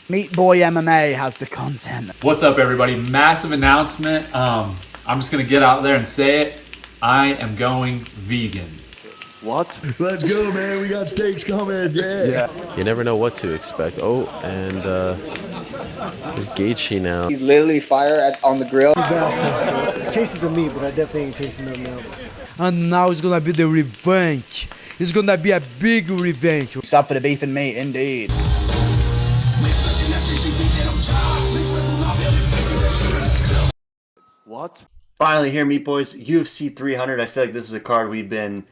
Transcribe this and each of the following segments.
Meat Boy MMA has the content. What's up, everybody? Massive announcement. I'm just gonna get out there and say it. I am going vegan. What? Let's go, man. We got steaks coming. Yeah. You never know what to expect. Oh, and there's Gaethje now. He's literally fire on the grill. I tasted the meat, but I definitely ain't tasted nothing else. And now it's gonna be the revenge. It's gonna be a big revenge. Stop for the beef and meat, indeed. What? Finally here, Meat Boys, UFC 300. I feel like this is a card we've been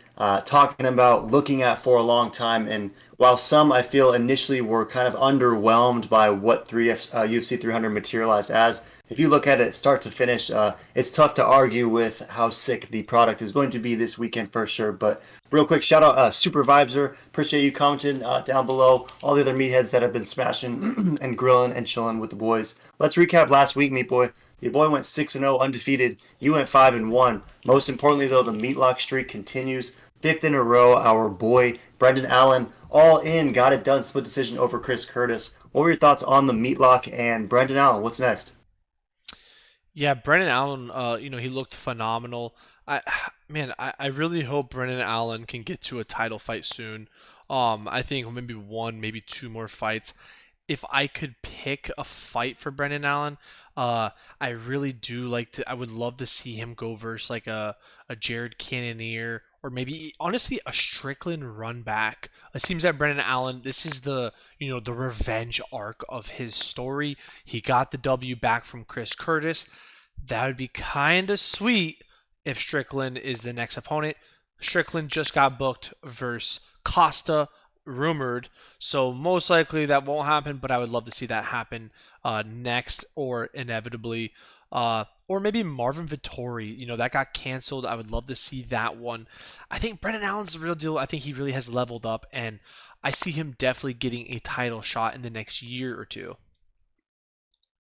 talking about, looking at for a long time. And while some I feel initially were kind of underwhelmed by what UFC 300 materialized as, if you look at it start to finish, it's tough to argue with how sick the product is going to be this weekend for sure. But real quick, shout out Super Vibzer. Appreciate you commenting down below. All the other meatheads that have been smashing and grilling and chilling with the boys. Let's recap last week, Meat Boy. Your boy went 6-0 undefeated. You went 5-1. Most importantly, though, the Meatlock streak continues. 5th in a row. Our boy Brendan Allen, all in, got it done. Split decision over Chris Curtis. What were your thoughts on the Meatlock and Brendan Allen? What's next? Yeah, Brendan Allen, he looked phenomenal. I really hope Brendan Allen can get to a title fight soon. I think maybe one, maybe two more fights. If I could pick a fight for Brendan Allen, I really do like to. I would love to see him go versus like a Jared Cannonier or maybe honestly a Strickland run back. It seems that Brendan Allen, this is the the revenge arc of his story. He got the W back from Chris Curtis. That would be kind of sweet if Strickland is the next opponent. Strickland just got booked versus Costa, rumored, so most likely that won't happen, but I would love to see that happen next or inevitably. Or maybe Marvin Vettori, that got canceled. I would love to see that one. I think Brendan Allen's the real deal. I think he really has leveled up, and I see him definitely getting a title shot in the next year or two.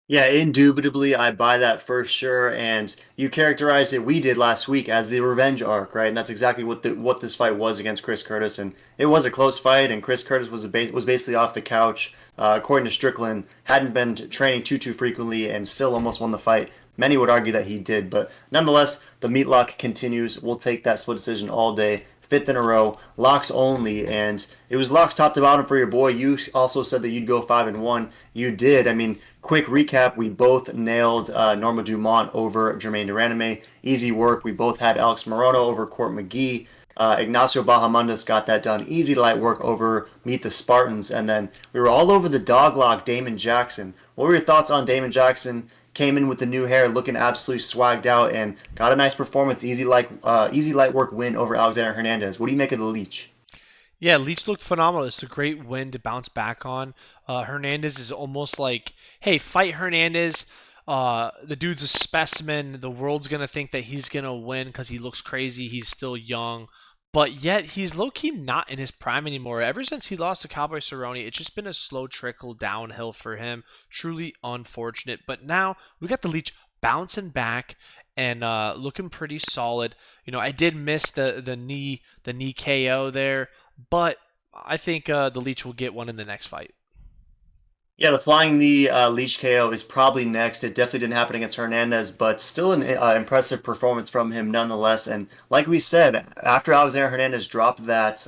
Yeah, indubitably, I buy that for sure. And you characterized it, we did last week, as the revenge arc, right? And that's exactly what this fight was against Chris Curtis. And it was a close fight, and Chris Curtis was basically off the couch. According to Strickland, hadn't been training too frequently, and still almost won the fight. Many would argue that he did, but nonetheless, the Meatlock continues. We'll take that split decision all day. 5th in a row, locks only, and it was locks top to bottom for your boy. You also said that you'd go 5-1. You did. I mean, quick recap: we both nailed Norma Dumont over Jermaine Duraname. Easy work. We both had Alex Morono over Court McGee. Ignacio Bahamondes got that done. Easy light work over Meet the Spartans, and then we were all over the dog lock Damon Jackson. What were your thoughts on Damon Jackson? Came in with the new hair, looking absolutely swagged out, and got a nice performance. Easy light work win over Alexander Hernandez. What do you make of the Leech? Yeah, Leach looked phenomenal. It's a great win to bounce back on. Hernandez is almost like, hey, fight Hernandez. The dude's a specimen. The world's going to think that he's going to win because he looks crazy. He's still young. But yet, he's low-key not in his prime anymore. Ever since he lost to Cowboy Cerrone, it's just been a slow trickle downhill for him. Truly unfortunate. But now, we got the Leech bouncing back and looking pretty solid. I did miss the knee KO there, but I think the Leech will get one in the next fight. Yeah, the flying knee Leech KO is probably next. It definitely didn't happen against Hernandez, but still an impressive performance from him nonetheless. And like we said, after Alexander Hernandez dropped that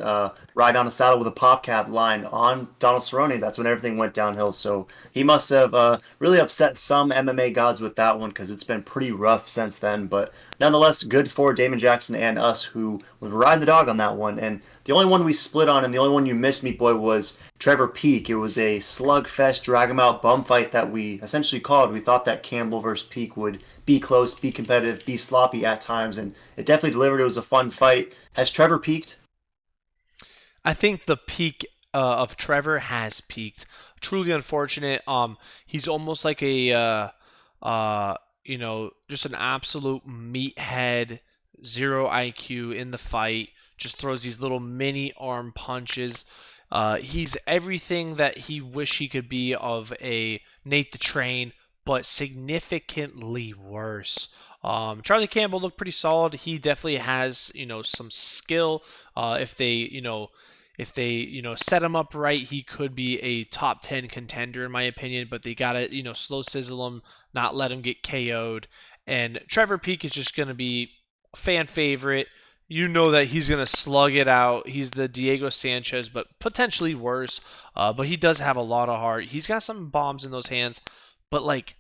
ride on a saddle with a pop cap line on Donald Cerrone, that's when everything went downhill. So he must have really upset some MMA gods with that one, because it's been pretty rough since then. But nonetheless, good for Damon Jackson and us, who would ride the dog on that one. And the only one we split on, and the only one you missed, Meat Boy, was Trevor Peek. It was a slugfest, drag him out bum fight that we essentially called. We thought that Campbell versus Peek would be close, be competitive, be sloppy at times, and it definitely delivered. It was a fun fight. Has Trevor peaked? I think the peak of Trevor has peaked. Truly unfortunate. He's almost like a just an absolute meathead, zero IQ in the fight. Just throws these little mini arm punches. He's everything that he wish he could be of a Nate the Train, but significantly worse. Charlie Campbell looked pretty solid. He definitely has, some skill. if they, set him up right, he could be a top 10 contender in my opinion, but they got to, slow sizzle him, not let him get KO'd. And Trevor Peek is just going to be a fan favorite. You know that he's going to slug it out. He's the Diego Sanchez, but potentially worse. But he does have a lot of heart. He's got some bombs in those hands. But, like,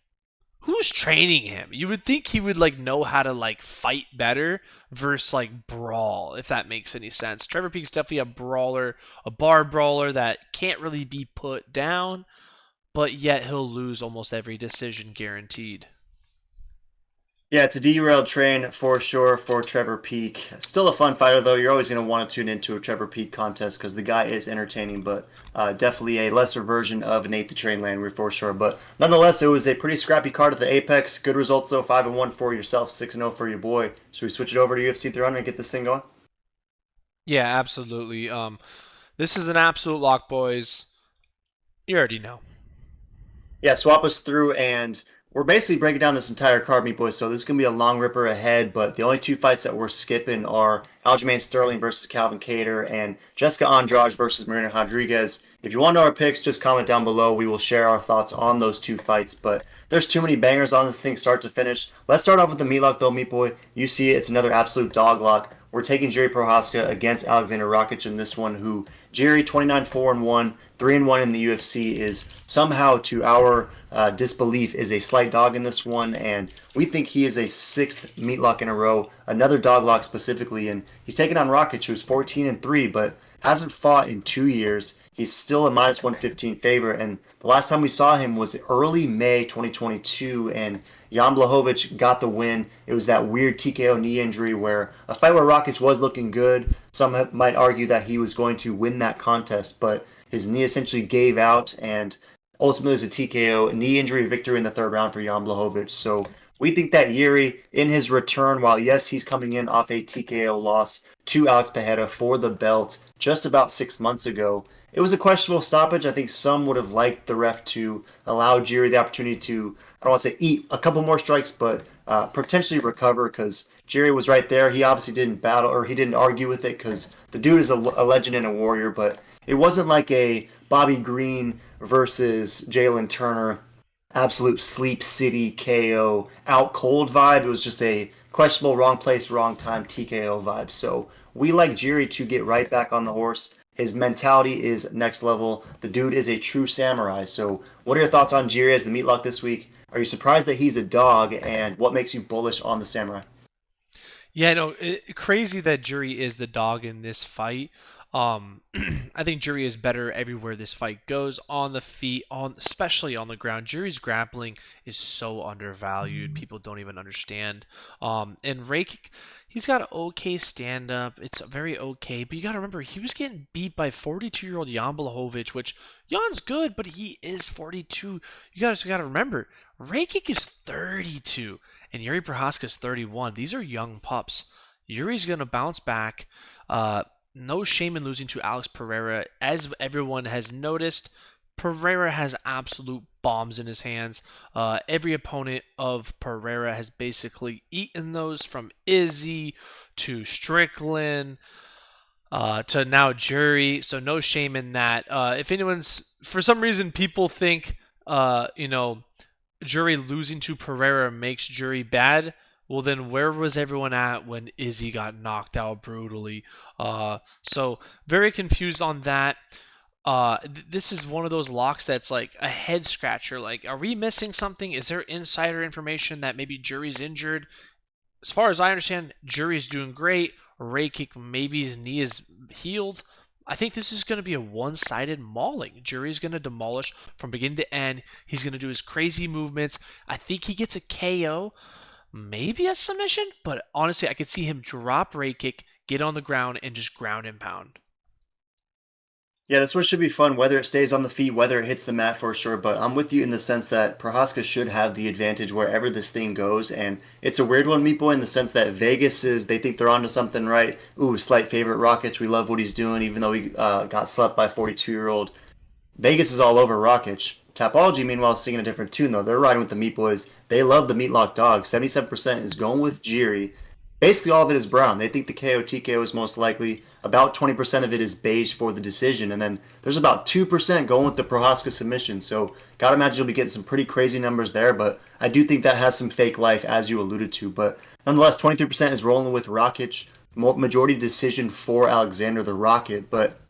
who's training him? You would think he would, like, know how to, like, fight better versus, like, brawl, if that makes any sense. Trevor Peek's definitely a brawler, a bar brawler that can't really be put down, but yet he'll lose almost every decision guaranteed. Yeah, it's a derailed train for sure for Trevor Peek. Still a fun fighter, though. You're always going to want to tune into a Trevor Peek contest because the guy is entertaining, but definitely a lesser version of Nate the Train Landry for sure. But nonetheless, it was a pretty scrappy card at the Apex. Good results, though. 5-1 for yourself, 6-0 for your boy. Should we switch it over to UFC 300 and get this thing going? Yeah, absolutely. This is an absolute lock, boys. You already know. Yeah, swap us through, and we're basically breaking down this entire card, meat boys, so this is going to be a long ripper ahead, but the only two fights that we're skipping are Aljamain Sterling versus Calvin Kattar and Jessica Andrade versus Marina Rodriguez. If you want to know our picks, just comment down below. We will share our thoughts on those two fights, but there's too many bangers on this thing start to finish. Let's start off with the Meatlock, though, meat boy. You see it's another absolute dog lock. We're taking Jiri Prochazka against Alexander Rakic in this one, who Jiri 29-4-1, 3-1 in the UFC, is somehow, to our disbelief, is a slight dog in this one, and we think he is a 6th Meatlock in a row, another dog lock specifically, and he's taking on Rakic, who's 14-3, but hasn't fought in 2 years. He's still a minus 115 favorite, and the last time we saw him was early May 2022, and Jan Blachowicz got the win. It was that weird TKO knee injury where a fight where Rakic was looking good. Some might argue that he was going to win that contest, but his knee essentially gave out, and ultimately it was a TKO knee injury victory in the 3rd round for Jan Blachowicz. So we think that Jiri, in his return, while yes, he's coming in off a TKO loss to Alex Pereira for the belt just about 6 months ago, it was a questionable stoppage. I think some would have liked the ref to allow Jiri the opportunity to, I don't want to say eat a couple more strikes, but potentially recover, because Jiri was right there. He obviously didn't battle, or he didn't argue with it, because the dude is a legend and a warrior, but it wasn't like a Bobby Green versus Jalen Turner absolute sleep city KO out cold vibe. It was just a questionable wrong place, wrong time TKO vibe. So we like Jiri to get right back on the horse. His mentality is next level. The dude is a true samurai. So what are your thoughts on Jiri as the Meatlock this week? Are you surprised that he's a dog, and what makes you bullish on the samurai? Yeah, no, crazy that Jiri is the dog in this fight. I think Jiri is better everywhere this fight goes, on the feet, especially on the ground. Jiri's grappling is so undervalued. People don't even understand. And Rakic, he's got an okay stand-up. It's very okay, but you got to remember, he was getting beat by 42-year-old Jan Blachowicz, which Jan's good, but he is 42. You got to remember, Rakic is 32, and Jiri Prochazka is 31. These are young pups. Yuri's going to bounce back. No shame in losing to Alex Pereira. As everyone has noticed, Pereira has absolute bombs in his hands. Every opponent of Pereira has basically eaten those, from Izzy to Strickland to now Jiri. So no shame in that. If anyone's, for some reason, people think, Jiri losing to Pereira makes Jiri bad. Well, then where was everyone at when Izzy got knocked out brutally? So very confused on that. This is one of those locks that's like a head scratcher. Like, are we missing something? Is there insider information that maybe Jiri's injured? As far as I understand, Jiri's doing great. Rakic, maybe his knee is healed. I think this is going to be a one-sided mauling. Jiri's going to demolish from beginning to end. He's going to do his crazy movements. I think he gets a KO. Maybe a submission, but honestly, I could see him drop Rakic, get on the ground, and just ground and pound. Yeah, this one should be fun, whether it stays on the feet, whether it hits the mat for sure, but I'm with you in the sense that Prochazka should have the advantage wherever this thing goes, and it's a weird one, Meat Boy, in the sense that Vegas they think they're onto something, right? Ooh, slight favorite Rakic, we love what he's doing, even though he got slept by 42-year-old. Vegas is all over Rakic. Tapology, meanwhile, is singing a different tune, though. They're riding with the Meat Boys. They love the Meatlock dog. 77% is going with Jiri. Basically, all of it is brown. They think the KO TKO is most likely. About 20% of it is beige for the decision, and then there's about 2% going with the Prochazka submission. So, gotta imagine you'll be getting some pretty crazy numbers there. But I do think that has some fake life, as you alluded to. But nonetheless, 23% is rolling with Rakic. Majority decision for Alexander the Rocket, but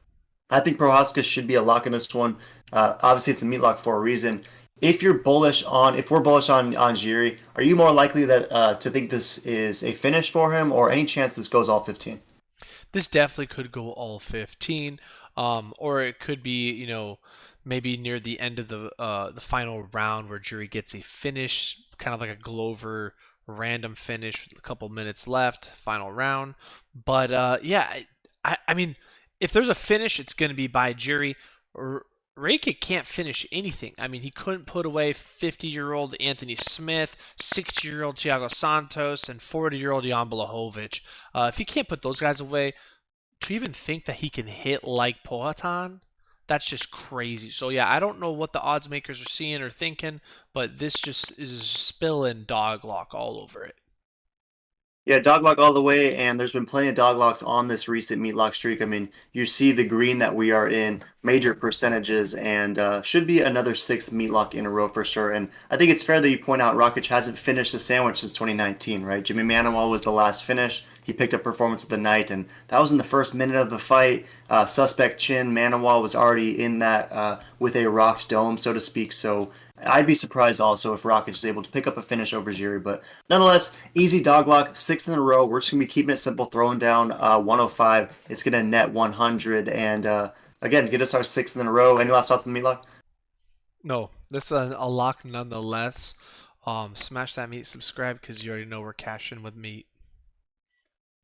I think Prohaska should be a lock in this one. Obviously, it's a meat lock for a reason. If we're bullish on Jiri, are you more likely that to think this is a finish for him, or any chance this goes all 15? This definitely could go all 15, or it could be, maybe near the end of the final round where Jury gets a finish, kind of like a Glover random finish with a couple minutes left, final round. But yeah, I mean, if there's a finish, it's going to be by Jury. Rakic can't finish anything. I mean, he couldn't put away 50-year-old Anthony Smith, 60-year-old Thiago Santos, and 40-year-old Jan Blachowicz. If he can't put those guys away, to even think that he can hit like Pohatan, that's just crazy. So yeah, I don't know what the odds makers are seeing or thinking, but this just is spilling dog lock all over it. Yeah, doglock all the way, and there's been plenty of doglocks on this recent meatlock streak. I mean, you see the green that we are in, major percentages, and should be another sixth meatlock in a row for sure. And I think it's fair that you point out Rakic hasn't finished the sandwich since 2019, right? Jimmy Manuel was the last finish. He picked up performance of the night, and that was in the first minute of the fight. Suspect chin, Manuel was already in that with a rocked dome, so to speak. So I'd be surprised also if Rakic is able to pick up a finish over Jiri, but nonetheless, easy doglock, sixth in a row. We're just gonna be keeping it simple, throwing down 105. It's gonna net 100, and again, get us our sixth in a row. Any last thoughts on the meatlock? No, this is a lock nonetheless. Smash that meat, subscribe, because you already know we're cashing with meat.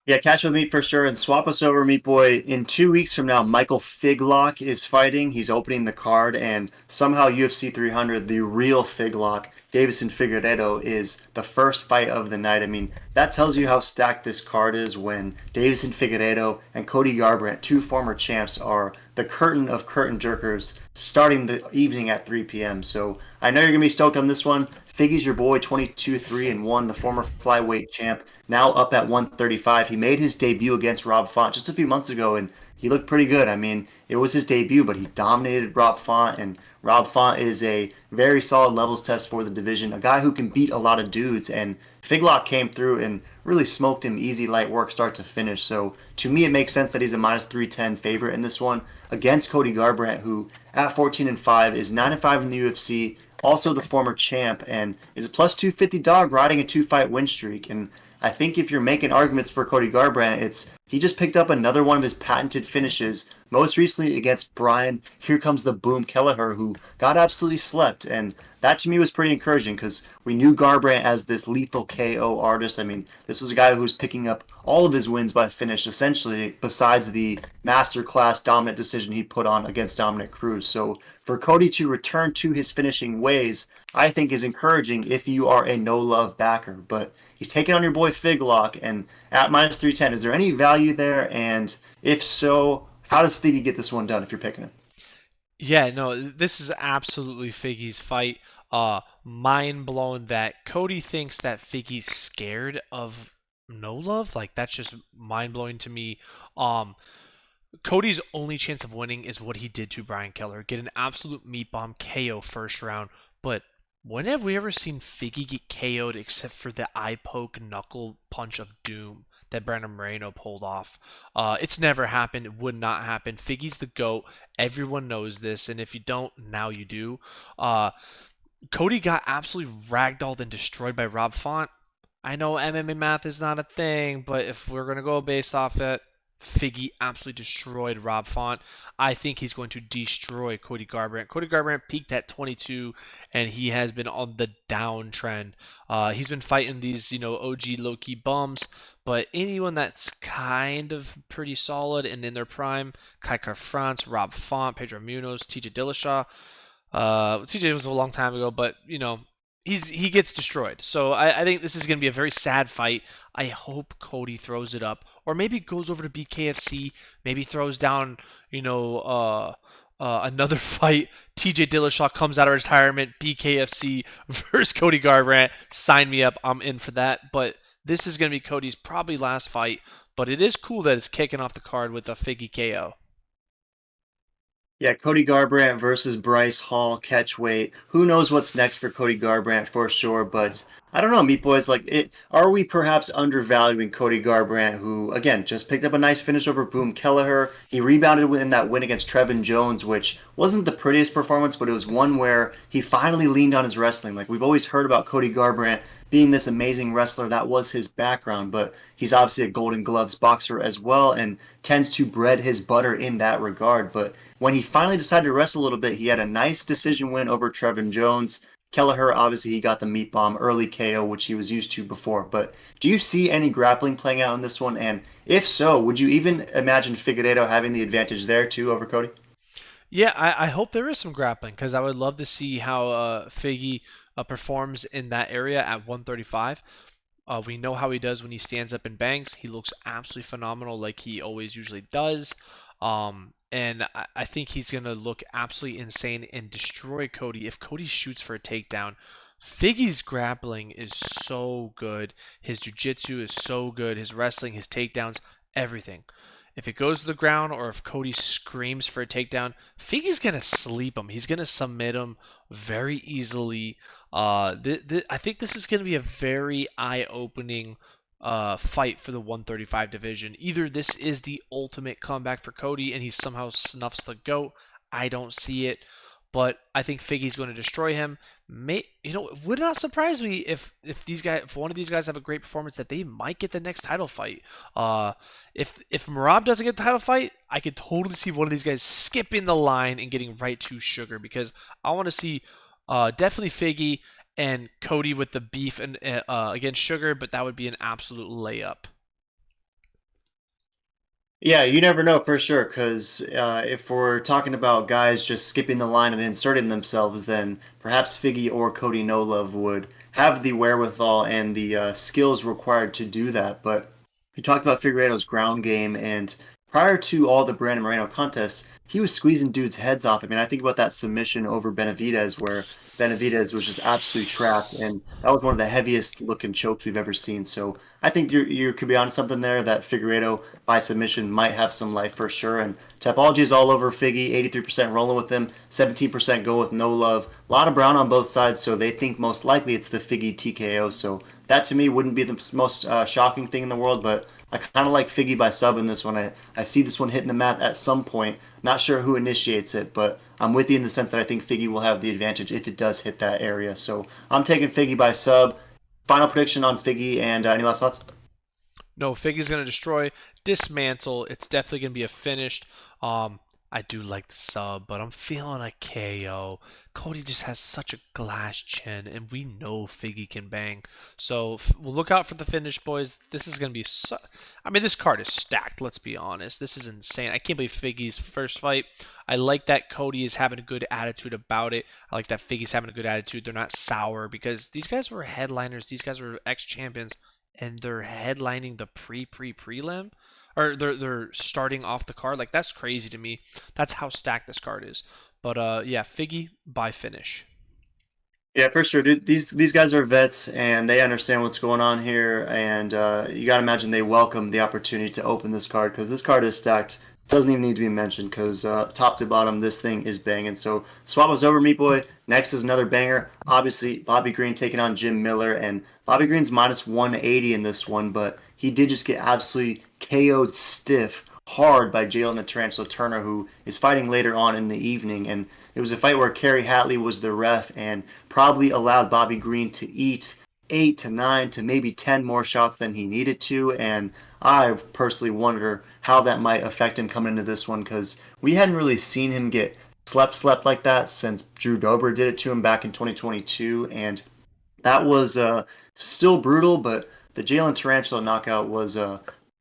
Yeah, catch with me for sure, and swap us over, Meat Boy. In 2 weeks from now, Michael Figlock is fighting. He's opening the card, and somehow UFC 300, the real Figlock, Davison Figueiredo, is the first fight of the night. I mean, that tells you how stacked this card is when Davison Figueiredo and Cody Garbrandt, two former champs, are the curtain of curtain jerkers starting the evening at 3 p.m. So I know you're going to be stoked on this one. Figgy's your boy, 22-3-1, the former flyweight champ, now up at 135. He made his debut against Rob Font just a few months ago, and he looked pretty good. I mean, it was his debut, but he dominated Rob Font, and Rob Font is a very solid levels test for the division, a guy who can beat a lot of dudes, and Figlock came through and really smoked him easy, light work, start to finish. So to me, it makes sense that he's a minus 310 favorite in this one against Cody Garbrandt, who at 14-5 is 9-5 in the UFC, also the former champ, and is a plus 250 dog riding a two-fight win streak. And I think if you're making arguments for Cody Garbrandt, it's he just picked up another one of his patented finishes, most recently against Brian Here Comes the Boom Kelleher, who got absolutely slept. And that to me was pretty encouraging because we knew Garbrandt as this lethal KO artist. I mean, this was a guy who was picking up all of his wins by finish, essentially, besides the masterclass dominant decision he put on against Dominic Cruz. So for Cody to return to his finishing ways, I think is encouraging if you are a no-love backer. But he's taking on your boy Figlock, and at minus 310, is there any value there? And if so, how does Figgy get this one done if you're picking him? Yeah, no, this is absolutely Figgy's fight. Mind blown that Cody thinks that Figgy's scared of no love. Like, that's just mind blowing to me. Cody's only chance of winning is what he did to Brian Keller. Get an absolute meat bomb KO first round. But when have we ever seen Figgy get KO'd except for the eye poke knuckle punch of doom that Brandon Moreno pulled off? It's never happened. It would not happen. Figgy's the GOAT. Everyone knows this. And if you don't, now you do. Cody got absolutely ragdolled and destroyed by Rob Font. I know MMA math is not a thing, but if we're going to go based off it, Figgy absolutely destroyed Rob Font. I think he's going to destroy Cody Garbrandt. Cody Garbrandt peaked at 22, and he has been on the downtrend. He's been fighting these, OG low-key bums, but anyone that's kind of pretty solid and in their prime, Kai France, Rob Font, Pedro Munoz, TJ Dillashaw. TJ was a long time ago, but, he gets destroyed. So I think this is going to be a very sad fight. I hope Cody throws it up, or maybe goes over to BKFC, maybe throws down, another fight. TJ Dillashaw comes out of retirement, BKFC versus Cody Garbrandt. Sign me up. I'm in for that. But this is going to be Cody's probably last fight, but it is cool that it's kicking off the card with a Figgy KO. Yeah, Cody Garbrandt versus Bryce Hall catchweight. Who knows what's next for Cody Garbrandt for sure, but I don't know, Meat Boys. Like, are we perhaps undervaluing Cody Garbrandt, who again just picked up a nice finish over Boom Kelleher? He rebounded within that win against Trevin Jones, which wasn't the prettiest performance, but it was one where he finally leaned on his wrestling. Like, we've always heard about Cody Garbrandt being this amazing wrestler. That was his background, but he's obviously a Golden Gloves boxer as well and tends to bread his butter in that regard. But when he finally decided to wrestle a little bit, he had a nice decision win over Trevin Jones. Kelleher, obviously, he got the meat bomb early KO, which he was used to before. But do you see any grappling playing out in this one? And if so, would you even imagine Figueiredo having the advantage there too over Cody? Yeah, I hope there is some grappling because I would love to see how Figgy performs in that area at 135. We know how he does when he stands up and bangs. He looks absolutely phenomenal like he always usually does. And I think he's going to look absolutely insane and destroy Cody if Cody shoots for a takedown. Figgy's grappling is so good. His jiu-jitsu is so good. His wrestling, his takedowns, everything. If it goes to the ground or if Cody screams for a takedown, Figgy's going to sleep him. He's going to submit him very easily. I think this is going to be a very eye-opening fight for the 135 division. Either this is the ultimate comeback for Cody and he somehow snuffs the GOAT. I don't see it. But I think Figgy's going to destroy him. It would not surprise me if one of these guys have a great performance that they might get the next title fight. If Marab doesn't get the title fight, I could totally see one of these guys skipping the line and getting right to Sugar because I want to see definitely Figgy and Cody with the beef and against Sugar, but that would be an absolute layup. Yeah, you never know for sure, because if we're talking about guys just skipping the line and inserting themselves, then perhaps Figgy or Cody No Love would have the wherewithal and the skills required to do that. But you talked about Figueiredo's ground game, and prior to all the Brandon Moreno contests, he was squeezing dudes' heads off. I mean, I think about that submission over Benavidez, where Benavidez was just absolutely trapped, and that was one of the heaviest looking chokes we've ever seen. So I think you could be on something there that Figueiredo by submission might have some life for sure. And Tapology is all over Figgy, 83% rolling with him, 17% go with No Love. A lot of brown on both sides, so they think most likely it's the Figgy TKO. So that to me wouldn't be the most shocking thing in the world, but I kind of like Figgy by sub in this one. I see this one hitting the mat at some point. Not sure who initiates it, but I'm with you in the sense that I think Figgy will have the advantage if it does hit that area. So I'm taking Figgy by sub. Final prediction on Figgy, and any last thoughts? No, Figgy's going to destroy, dismantle. It's definitely going to be a finished. I do like the sub, but I'm feeling a KO. Cody just has such a glass chin, and we know Figgy can bang. So we'll look out for the finish, boys. This is going to be this card is stacked, let's be honest. This is insane. I can't believe Figgy's first fight. I like that Cody is having a good attitude about it. I like that Figgy's having a good attitude. They're not sour because these guys were headliners. These guys were ex-champions, and they're headlining the prelim. Or they're starting off the card. Like, that's crazy to me. That's how stacked this card is. But yeah, Figgy by finish. Yeah, for sure, dude. These guys are vets and they understand what's going on here, and you got to imagine they welcome the opportunity to open this card because this card is stacked. It doesn't even need to be mentioned because top to bottom, this thing is banging. So swap was over, Meat Boy. Next is another banger. Obviously, Bobby Green taking on Jim Miller, and Bobby Green's minus 180 in this one, but he did just get absolutely KO'd stiff hard by Jalen the Tarantula Turner, who is fighting later on in the evening. And it was a fight where Kerry Hatley was the ref and probably allowed Bobby Green to eat 8 to 9 to maybe 10 more shots than he needed to. And I personally wonder how that might affect him coming into this one because we hadn't really seen him get slept like that since Drew Dober did it to him back in 2022. And that was still brutal, but the Jalen Tarantula knockout was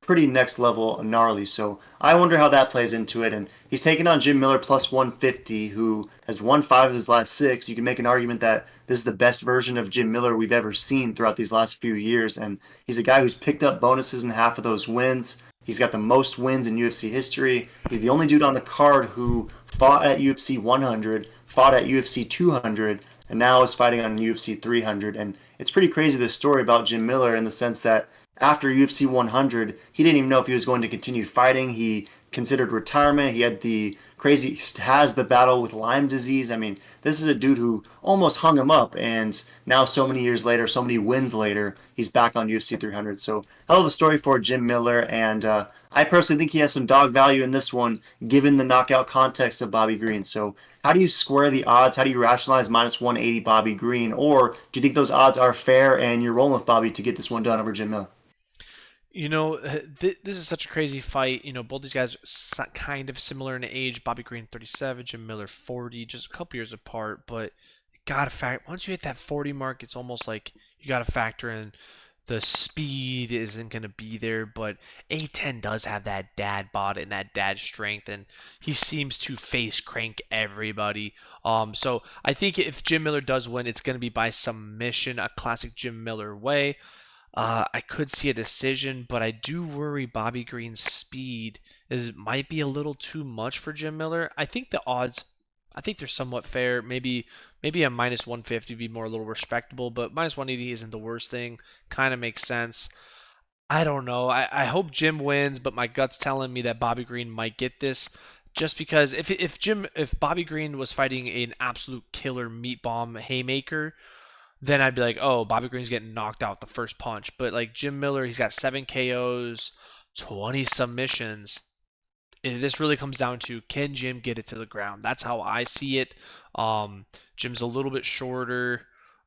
pretty next level gnarly. So I wonder how that plays into it. And he's taking on Jim Miller plus 150, who has won 5 of his last 6. You can make an argument that this is the best version of Jim Miller we've ever seen throughout these last few years. And he's a guy who's picked up bonuses in half of those wins. He's got the most wins in UFC history. He's the only dude on the card who fought at UFC 100, fought at UFC 200, and now is fighting on UFC 300. And it's pretty crazy, this story about Jim Miller, in the sense that after UFC 100, he didn't even know if he was going to continue fighting. He considered retirement. He had has the battle with Lyme disease. I mean, this is a dude who almost hung him up, and now so many years later, so many wins later, he's back on UFC 300. So hell of a story for Jim Miller, and I personally think he has some dog value in this one, given the knockout context of Bobby Green. So how do you square the odds? How do you rationalize minus 180 Bobby Green? Or do you think those odds are fair and you're rolling with Bobby to get this one done over Jim Miller? You know, this is such a crazy fight. You know, both these guys are kind of similar in age. Bobby Green 37, Jim Miller 40, just a couple years apart. But once you hit that 40 mark, it's almost like you gotta factor in the speed isn't gonna be there. But A10 does have that dad bod and that dad strength, and he seems to face crank everybody. So I think if Jim Miller does win, it's gonna be by submission, a classic Jim Miller way. I could see a decision, but I do worry Bobby Green's speed might be a little too much for Jim Miller. I think the odds, I think they're somewhat fair. Maybe a minus 150 would be more a little respectable, but minus 180 isn't the worst thing. Kind of makes sense. I don't know. I hope Jim wins, but my gut's telling me that Bobby Green might get this. Just because if Bobby Green was fighting an absolute killer meat bomb haymaker, then I'd be like, oh, Bobby Green's getting knocked out the first punch. But like Jim Miller, he's got 7 KOs, 20 submissions. This really comes down to, can Jim get it to the ground? That's how I see it. Jim's a little bit shorter.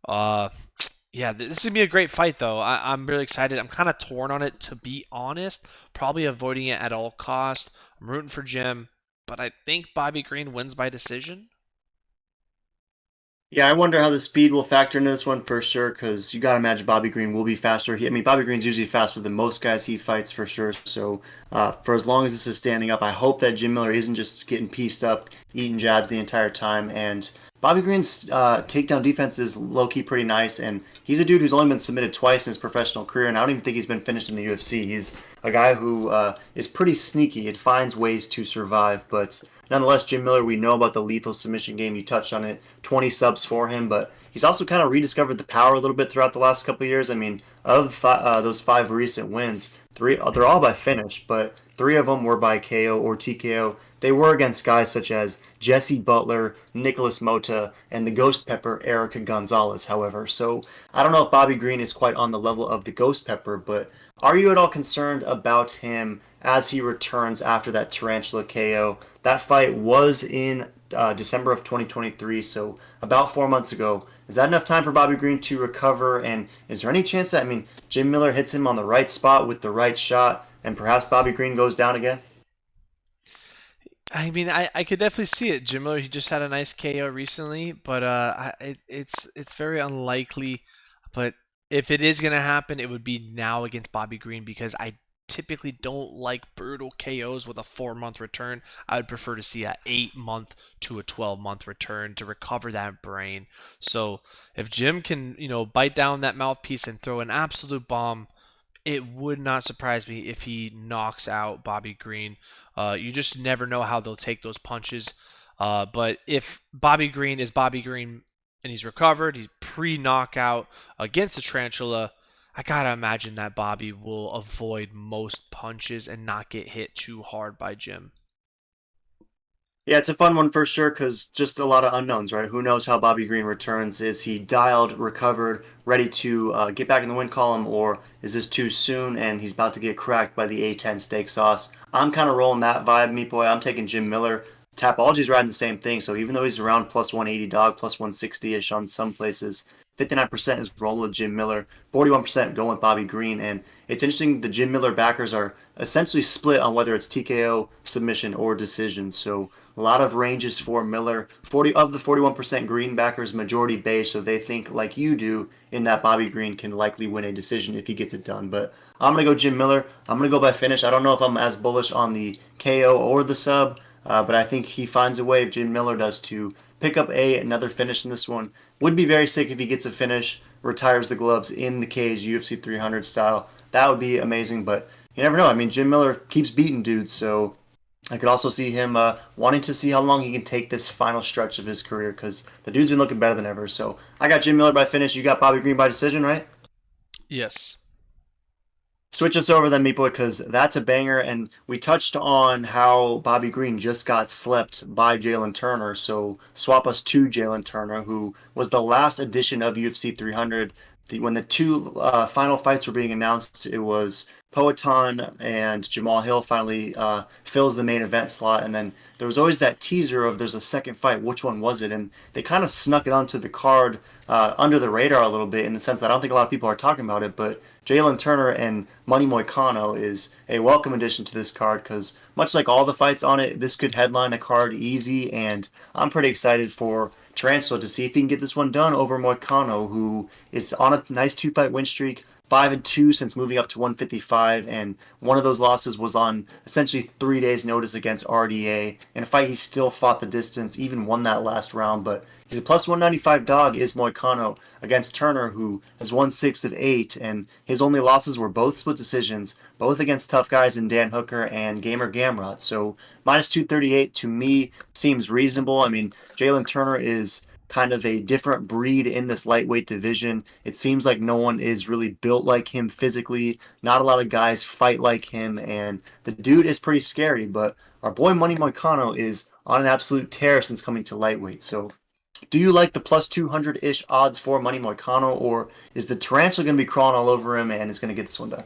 Yeah, this is gonna be a great fight though. I'm really excited. I'm kind of torn on it, to be honest. Probably avoiding it at all cost. I'm rooting for Jim, but I think Bobby Green wins by decision. Yeah, I wonder how the speed will factor into this one for sure, because you got to imagine Bobby Green will be faster. I mean, Bobby Green's usually faster than most guys he fights for sure. So for as long as this is standing up, I hope that Jim Miller isn't just getting pieced up, eating jabs the entire time. And Bobby Green's takedown defense is low-key pretty nice, and he's a dude who's only been submitted twice in his professional career, and I don't even think he's been finished in the UFC. He's a guy who is pretty sneaky. It finds ways to survive, but nonetheless, Jim Miller, we know about the lethal submission game. You touched on it, 20 subs for him, but he's also kind of rediscovered the power a little bit throughout the last couple of years. I mean, of those 5 recent wins, they're all by finish, but 3 of them were by KO or TKO. They were against guys such as Jesse Butler, Nicholas Mota, and the Ghost Pepper, Erica Gonzalez, however. So I don't know if Bobby Green is quite on the level of the Ghost Pepper, but are you at all concerned about him as he returns after that Tarantula KO? That fight was in December of 2023, so about 4 months ago. Is that enough time for Bobby Green to recover? And is there any chance that, I mean, Jim Miller hits him on the right spot with the right shot, and perhaps Bobby Green goes down again? I mean, I could definitely see it. Jim Miller, he just had a nice KO recently, but it's very unlikely. But if it is gonna happen, it would be now against Bobby Green, because I typically don't like brutal KOs with a 4-month return. I would prefer to see a 8-month to a 12-month return to recover that brain. So if Jim can, bite down that mouthpiece and throw an absolute bomb, it would not surprise me if he knocks out Bobby Green. You just never know how they'll take those punches. But if Bobby Green is Bobby Green and he's recovered, he's pre-knockout against the Tarantula, I gotta imagine that Bobby will avoid most punches and not get hit too hard by Jim. Yeah, it's a fun one for sure, because just a lot of unknowns, right? Who knows how Bobby Green returns? Is he dialed, recovered, ready to get back in the win column, or is this too soon and he's about to get cracked by the A10 steak sauce? I'm kind of rolling that vibe, meat boy. I'm taking Jim Miller. Tapology's riding the same thing, so even though he's around plus 180 dog, plus 160-ish on some places, 59% is rolling with Jim Miller, 41% going with Bobby Green, and it's interesting, the Jim Miller backers are essentially split on whether it's TKO, submission, or decision, so a lot of ranges for Miller. 40 of the 41% Green backers, majority beige, so they think like you do in that Bobby Green can likely win a decision if he gets it done. But I'm going to go Jim Miller. I'm going to go by finish. I don't know if I'm as bullish on the KO or the sub, but I think he finds a way, if Jim Miller does, to pick up another finish in this one. Would be very sick if he gets a finish, retires the gloves in the cage, UFC 300 style. That would be amazing, but you never know. I mean, Jim Miller keeps beating dudes, so I could also see him wanting to see how long he can take this final stretch of his career because the dude's been looking better than ever. So I got Jim Miller by finish. You got Bobby Green by decision, right? Yes. Switch us over then, Meat Boy, because that's a banger. And we touched on how Bobby Green just got slept by Jalen Turner. So swap us to Jalen Turner, who was the last edition of UFC 300. When the two final fights were being announced, it was Poatan and Jamal Hill finally fills the main event slot. And then there was always that teaser of there's a second fight. Which one was it? And they kind of snuck it onto the card under the radar a little bit in the sense that I don't think a lot of people are talking about it, but Jalen Turner and Money Moicano is a welcome addition to this card because much like all the fights on it, this could headline a card easy, and I'm pretty excited for Tarantula to see if he can get this one done over Moicano, who is on a nice two-fight win streak, 5-2 since moving up to 155, and one of those losses was on essentially 3 days' notice against RDA. In a fight, he still fought the distance, even won that last round, but he's a plus 195 dog, is Moicano, against Turner, who has won 6 of 8, and his only losses were both split decisions, both against tough guys in Dan Hooker and Gamer Gamrot. So minus 238 to me seems reasonable. I mean, Jalen Turner is kind of a different breed in this lightweight division. It seems like no one is really built like him physically. Not a lot of guys fight like him, and the dude is pretty scary. But our boy Money Moicano is on an absolute tear since coming to lightweight. So do you like the plus 200-ish odds for Money Moicano, or is the Tarantula going to be crawling all over him and is going to get this one done?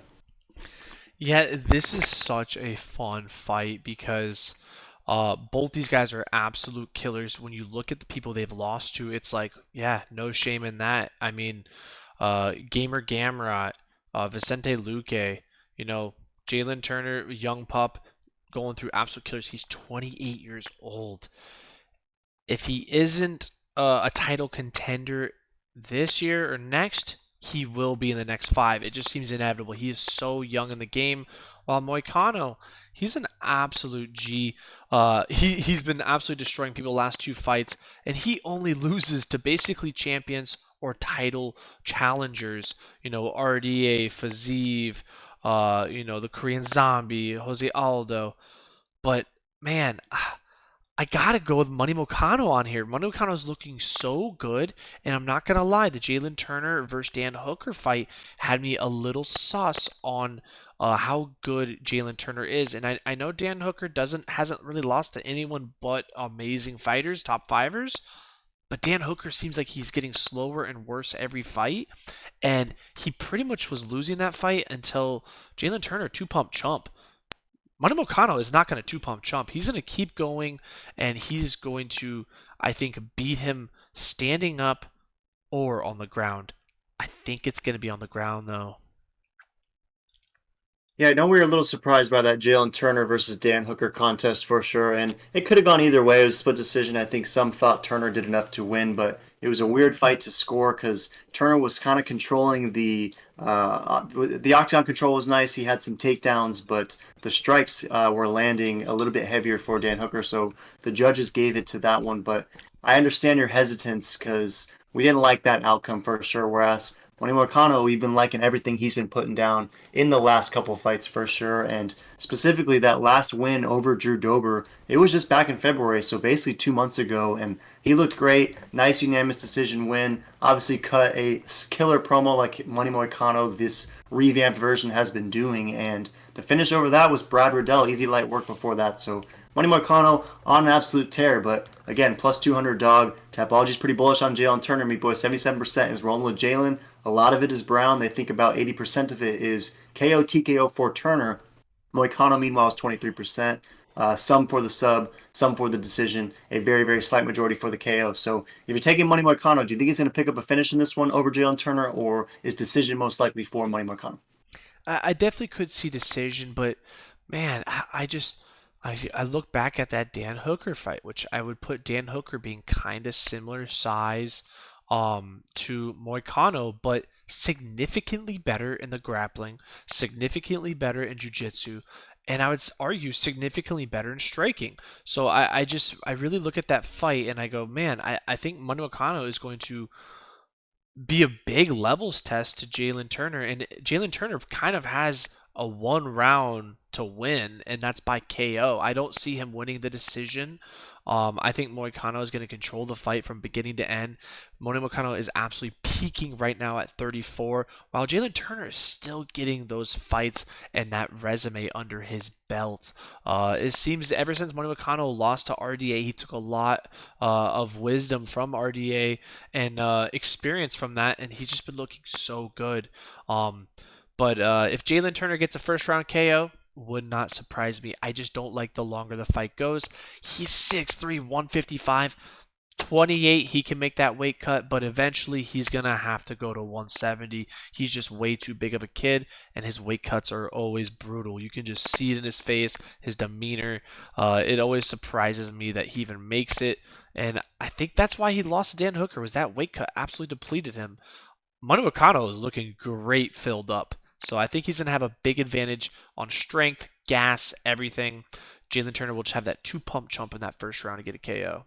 Yeah, this is such a fun fight because both these guys are absolute killers. When you look at the people they've lost to, it's like, yeah, no shame in that. I mean, Gamer Gamrot, Vicente Luque, you know, Jalen Turner, young pup, going through absolute killers. He's 28 years old. If he isn't a title contender this year or next, he will be in the next 5. It just seems inevitable. He is so young in the game. While Moicano, he's an absolute G. He's been absolutely destroying people the last 2 fights, and he only loses to basically champions or title challengers. You know, RDA, Fazeev, you know, the Korean Zombie, Jose Aldo. But man, I gotta go with Money Moicano on here. Money Moicano is looking so good, and I'm not gonna lie, the Jalen Turner versus Dan Hooker fight had me a little sus on how good Jalen Turner is, and I know Dan Hooker hasn't really lost to anyone but amazing fighters, top fivers, but Dan Hooker seems like he's getting slower and worse every fight, and he pretty much was losing that fight until Jalen Turner two-pump chump. Money Moicano is not going to two-pump chump. He's going to keep going, and he's going to, I think, beat him standing up or on the ground. I think it's going to be on the ground, though. Yeah, I know we were a little surprised by that Jalen Turner versus Dan Hooker contest for sure, and it could have gone either way. It was a split decision. I think some thought Turner did enough to win, but it was a weird fight to score because Turner was kind of controlling the octagon control was nice. He had some takedowns, but the strikes were landing a little bit heavier for Dan Hooker, so the judges gave it to that one. But I understand your hesitance because we didn't like that outcome for sure. Whereas Money Moicano, we've been liking everything he's been putting down in the last couple of fights for sure, and specifically that last win over Drew Dober, it was just back in February, so basically 2 months ago, and he looked great. Nice unanimous decision win. Obviously cut a killer promo like Money Moicano, this revamped version, has been doing, and the finish over that was Brad Riddell, easy light work before that, so Money Moicano on an absolute tear, but again, plus 200 dog. Tapology's pretty bullish on Jalen Turner, Meat Boy. 77% is rolling with Jalen. A lot of it is Brown. They think about 80% of it is KO TKO for Turner. Moicano, meanwhile, is 23%. Some for the sub, some for the decision. A very, very slight majority for the KO. So if you're taking Money Moicano, do you think he's going to pick up a finish in this one over Jalen Turner, or is decision most likely for Money Moicano? I definitely could see decision, but man, I look back at that Dan Hooker fight, which I would put Dan Hooker being kind of similar size to Moicano, but significantly better in the grappling, significantly better in jiu-jitsu, and I would argue significantly better in striking. So I really look at that fight and I go, man, I think Manu Akano is going to be a big levels test to Jalen Turner, and Jalen Turner kind of has a 1 round to win, and that's by KO. I don't see him winning the decision. I think Moicano is going to control the fight from beginning to end. Moicano is absolutely peaking right now at 34, while Jalen Turner is still getting those fights and that resume under his belt. It seems that ever since Moicano lost to RDA, he took a lot of wisdom from RDA and experience from that, and he's just been looking so good. But if Jalen Turner gets a first round KO, would not surprise me. I just don't like the longer the fight goes. He's 6'3", 155. 28, he can make that weight cut, but eventually he's going to have to go to 170. He's just way too big of a kid, and his weight cuts are always brutal. You can just see it in his face, his demeanor. It always surprises me that he even makes it, and I think that's why he lost to Dan Hooker, was that weight cut absolutely depleted him. Manu Akano is looking great filled up. So I think he's going to have a big advantage on strength, gas, everything. Jalen Turner will just have that 2-pump chump in that first round to get a KO.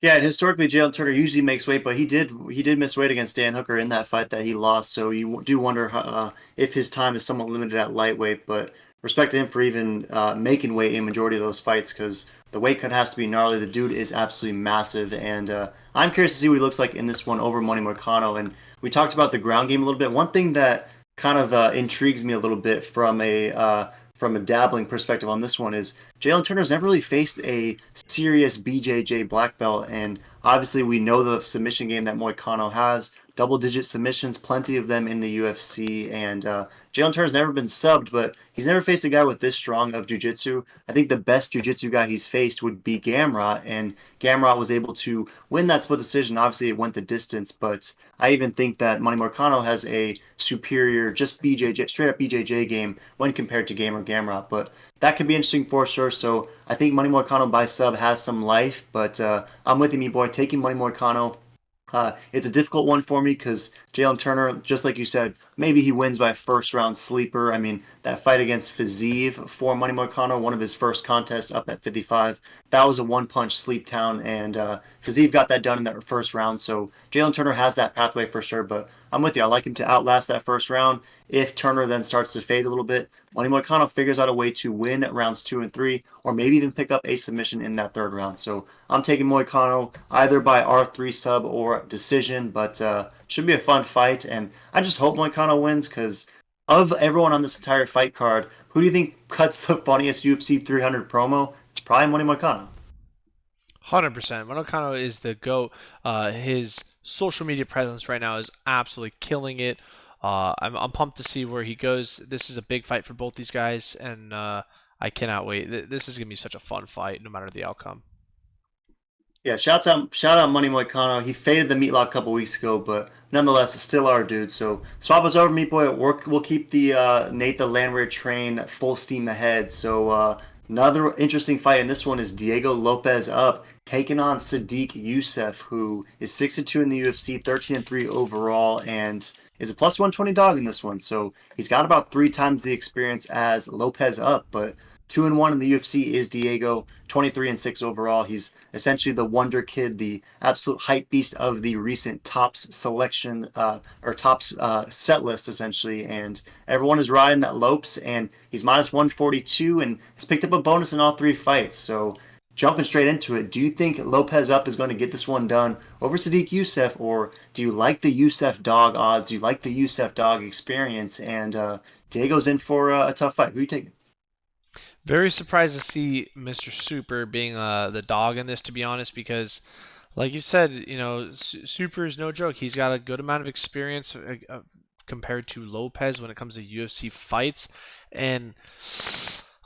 Yeah, and historically, Jalen Turner usually makes weight, but he did miss weight against Dan Hooker in that fight that he lost. So you do wonder if his time is somewhat limited at lightweight. But respect to him for even making weight in majority of those fights, because the weight cut has to be gnarly. The dude is absolutely massive, and I'm curious to see what he looks like in this one over Money Moicano. And we talked about the ground game a little bit. One thing that kind of intrigues me a little bit from a dabbling perspective on this one is Jalen Turner's never really faced a serious BJJ black belt, and obviously we know the submission game that Moicano has. Double-digit submissions, plenty of them in the UFC, and Jalen Turner's never been subbed, but he's never faced a guy with this strong of jiu-jitsu. I think the best jiu-jitsu guy he's faced would be Gamrot, and Gamrot was able to win that split decision. Obviously, it went the distance, but I even think that Money Moicano has a superior, just BJJ, straight-up BJJ game when compared to Gamrot, but that could be interesting for sure. So I think Money Moicano by sub has some life, but I'm with you, me boy, taking Money Moicano. It's a difficult one for me because Jalen Turner, just like you said, maybe he wins by first round sleeper. I mean, that fight against Fiziev for Money Moicano, one of his first contests up at 55, that was a one-punch sleep town, and Fiziev got that done in that first round. So Jalen Turner has that pathway for sure, but I'm with you. I like him to outlast that first round. If Turner then starts to fade a little bit, Money Moicano figures out a way to win rounds 2 and 3, or maybe even pick up a submission in that third round. So I'm taking Moicano either by R3 sub or decision, but should be a fun fight. And I just hope Moicano wins, because of everyone on this entire fight card, who do you think cuts the funniest UFC 300 promo? It's probably Money Moicano. 100%. Moicano is the GOAT. His social media presence right now is absolutely killing it. I'm pumped to see where he goes. This is a big fight for both these guys, and I cannot wait. This is going to be such a fun fight, no matter the outcome. Yeah, shout out Money Moicano. He faded the Meatlock a couple weeks ago, but nonetheless, it's still our dude. So swap us over, Meat Boy. We'll keep the Nate the Landwehr train full steam ahead. So another interesting fight, and this one is Diego Lopez up, taking on Sadiq Youssef, who is 6-2 in the UFC, 13-3 overall, and is a plus 120 dog in this one. So he's got about 3 times the experience as Lopez up, but 2-1 in the UFC is Diego, 23-6 overall. He's essentially the wonder kid, the absolute hype beast of the recent tops selection or tops set list, essentially. And everyone is riding that Lopes, and he's minus 142 and has picked up a bonus in all 3 fights. So jumping straight into it, do you think Lopez up is going to get this one done over Sadiq Youssef, or do you like the Youssef dog odds? Do you like the Youssef dog experience? And Diego's in for a tough fight. Who are you taking? Very surprised to see Mr. Super being the dog in this, to be honest, because, like you said, Super is no joke. He's got a good amount of experience compared to Lopez when it comes to UFC fights, and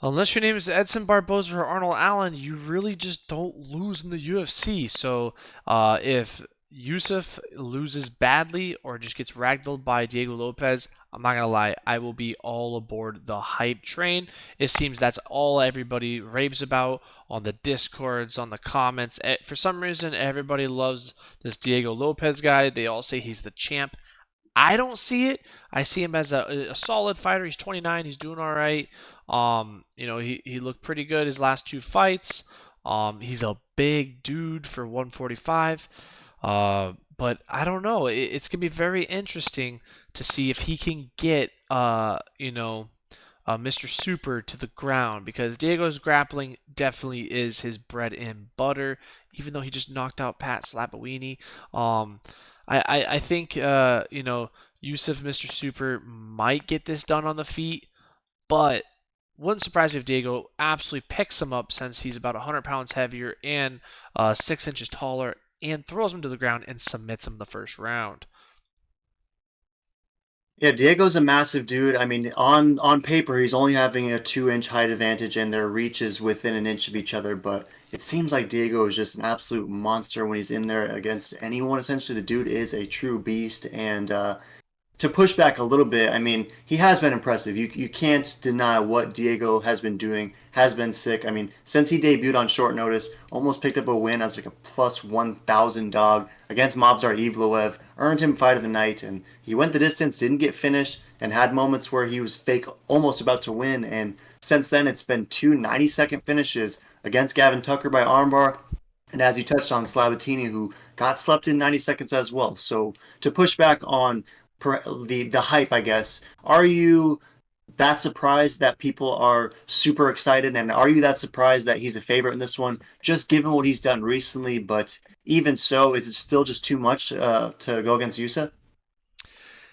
unless your name is Edson Barboza or Arnold Allen, you really just don't lose in the UFC. So if Youssef loses badly or just gets ragdolled by Diego Lopez, I'm not gonna lie, I will be all aboard the hype train. It seems that's all everybody raves about on the discords, on the comments. For some reason, everybody loves this Diego Lopez guy. They all say he's the champ. I don't see it. I see him as a solid fighter. He's 29. He's doing all right. He looked pretty good his last 2 fights. He's a big dude for 145. but I don't know. It's gonna be very interesting to see if he can get Mr. Super to the ground, because Diego's grappling definitely is his bread and butter, even though he just knocked out Pat Slapawini. Um, I think Yusuf Mr. Super might get this done on the feet, but wouldn't surprise me if Diego absolutely picks him up, since he's about 100 pounds heavier and 6 inches taller, and throws him to the ground and submits him the first round. Yeah, Diego's a massive dude. I mean, on paper, he's only having a 2 inch height advantage, and their reach is within an inch of each other. But it seems like Diego is just an absolute monster when he's in there against anyone. Essentially, the dude is a true beast, and to push back a little bit, I mean, he has been impressive. You can't deny what Diego has been doing, has been sick. I mean, since he debuted on short notice, almost picked up a win as like a plus 1,000 dog against Mavzar Evloev, earned him fight of the night, and he went the distance, didn't get finished, and had moments where he was fake almost about to win. And since then, it's been two 90-second finishes against Gavin Tucker by armbar, and as you touched on, Slabatini, who got slept in 90 seconds as well. So to push back on the hype, I guess. Are you that surprised that people are super excited, and are you that surprised that he's a favorite in this one, just given what he's done recently? But even so, is it still just too much to go against Yusa?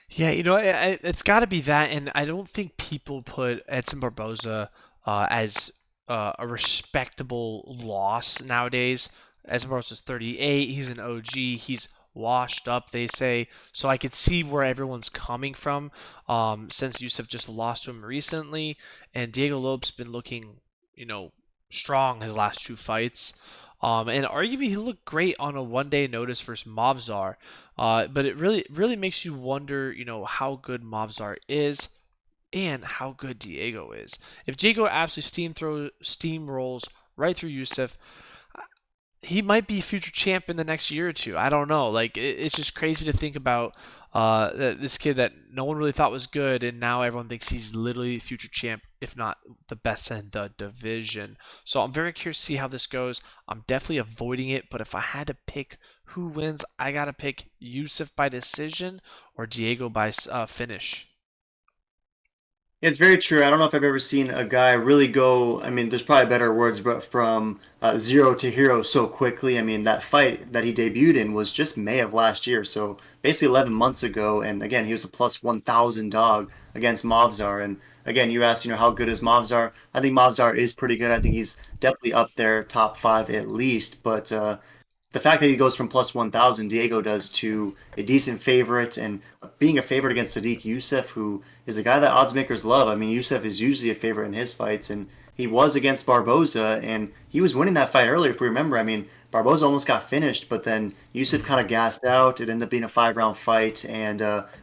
Yeah, it's got to be that, and I don't think people put Edson Barboza as a respectable loss nowadays. Edson Barboza's 38. He's an OG. He's washed up, they say. So I could see where everyone's coming from, since Yusuf just lost to him recently, and Diego Lopes been looking, strong his last two fights. And arguably he looked great on a one-day notice versus Mavzar. But it really makes you wonder, how good Mavzar is and how good Diego is. If Diego absolutely steamrolls right through Yusuf, he might be future champ in the next year or two. I don't know. Like, it's just crazy to think about this kid that no one really thought was good, and now everyone thinks he's literally future champ, if not the best in the division. So I'm very curious to see how this goes. I'm definitely avoiding it, but if I had to pick who wins, I gotta pick Yusuf by decision or Diego by finish. It's very true. I don't know if I've ever seen a guy really go. I mean, there's probably better words, but from zero to hero so quickly. I mean, that fight that he debuted in was just May of last year, so basically 11 months ago. And again, he was a plus 1,000 dog against Mavzar. And again, you asked, how good is Mavzar? I think Mavzar is pretty good. I think he's definitely up there, top five at least. But the fact that he goes from plus 1,000, Diego does, to a decent favorite, and being a favorite against Sadiq Youssef, who is a guy that odds makers love. I mean, Youssef is usually a favorite in his fights, and he was against Barboza, and he was winning that fight earlier, if we remember. I mean, Barboza almost got finished, but then Youssef kind of gassed out. It ended up being a 5-round fight, and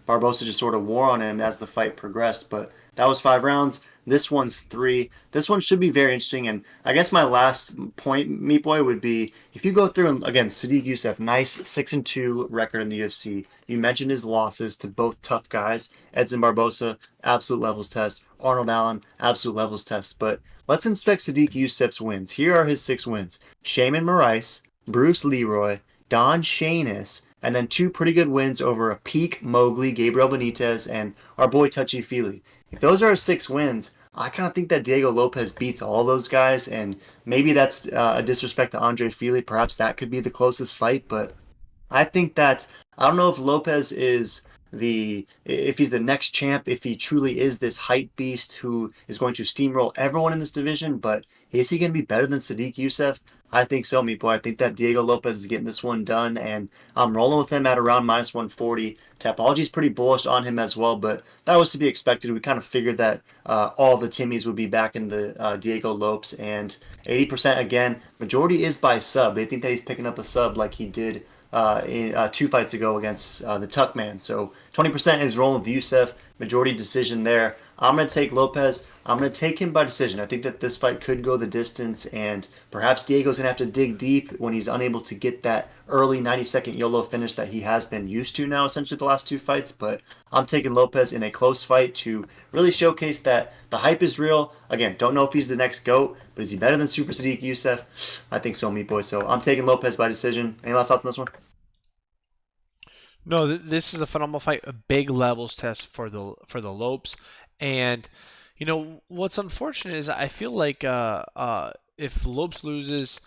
Barboza just sort of wore on him as the fight progressed. But that was 5 rounds. This one's 3. This one should be very interesting. And I guess my last point, Meat Boy, would be if you go through and again, Sadiq Youssef, nice 6-2 record in the UFC. You mentioned his losses to both tough guys. Edson Barboza, absolute levels test. Arnold Allen, absolute levels test. But let's inspect Sadiq Youssef's wins. Here are his 6 wins: Shaman Moraes, Bruce Leroy, Don Shanis, and then 2 pretty good wins over a peak Mowgli, Gabriel Benitez, and our boy Touchy Feely. If those are 6 wins, I kind of think that Diego Lopez beats all those guys, and maybe that's a disrespect to Andre Feely. Perhaps that could be the closest fight, but I think that I don't know if Lopez is if he's the next champ, if he truly is this hype beast who is going to steamroll everyone in this division, but is he going to be better than Sadiq Youssef? I think so, Meat Boy. I think that Diego Lopez is getting this one done, and I'm rolling with him at around minus 140. Tapology's pretty bullish on him as well, but that was to be expected. We kind of figured that all the Timmies would be back in the Diego Lopes, and 80% again. Majority is by sub. They think that he's picking up a sub like he did in 2 fights ago against the Tuckman. So 20% is rolling with Youssef. Majority decision there. I'm going to take Lopez. I'm going to take him by decision. I think that this fight could go the distance, and perhaps Diego's going to have to dig deep when he's unable to get that early 90-second YOLO finish that he has been used to now, essentially, the last 2 fights. But I'm taking Lopez in a close fight to really showcase that the hype is real. Again, don't know if he's the next GOAT, but is he better than Super Sadiq Youssef? I think so, Meat Boy. So I'm taking Lopez by decision. Any last thoughts on this one? No, this is a phenomenal fight, a big levels test for the Lopes, and you know what's unfortunate is I feel like if Lopes loses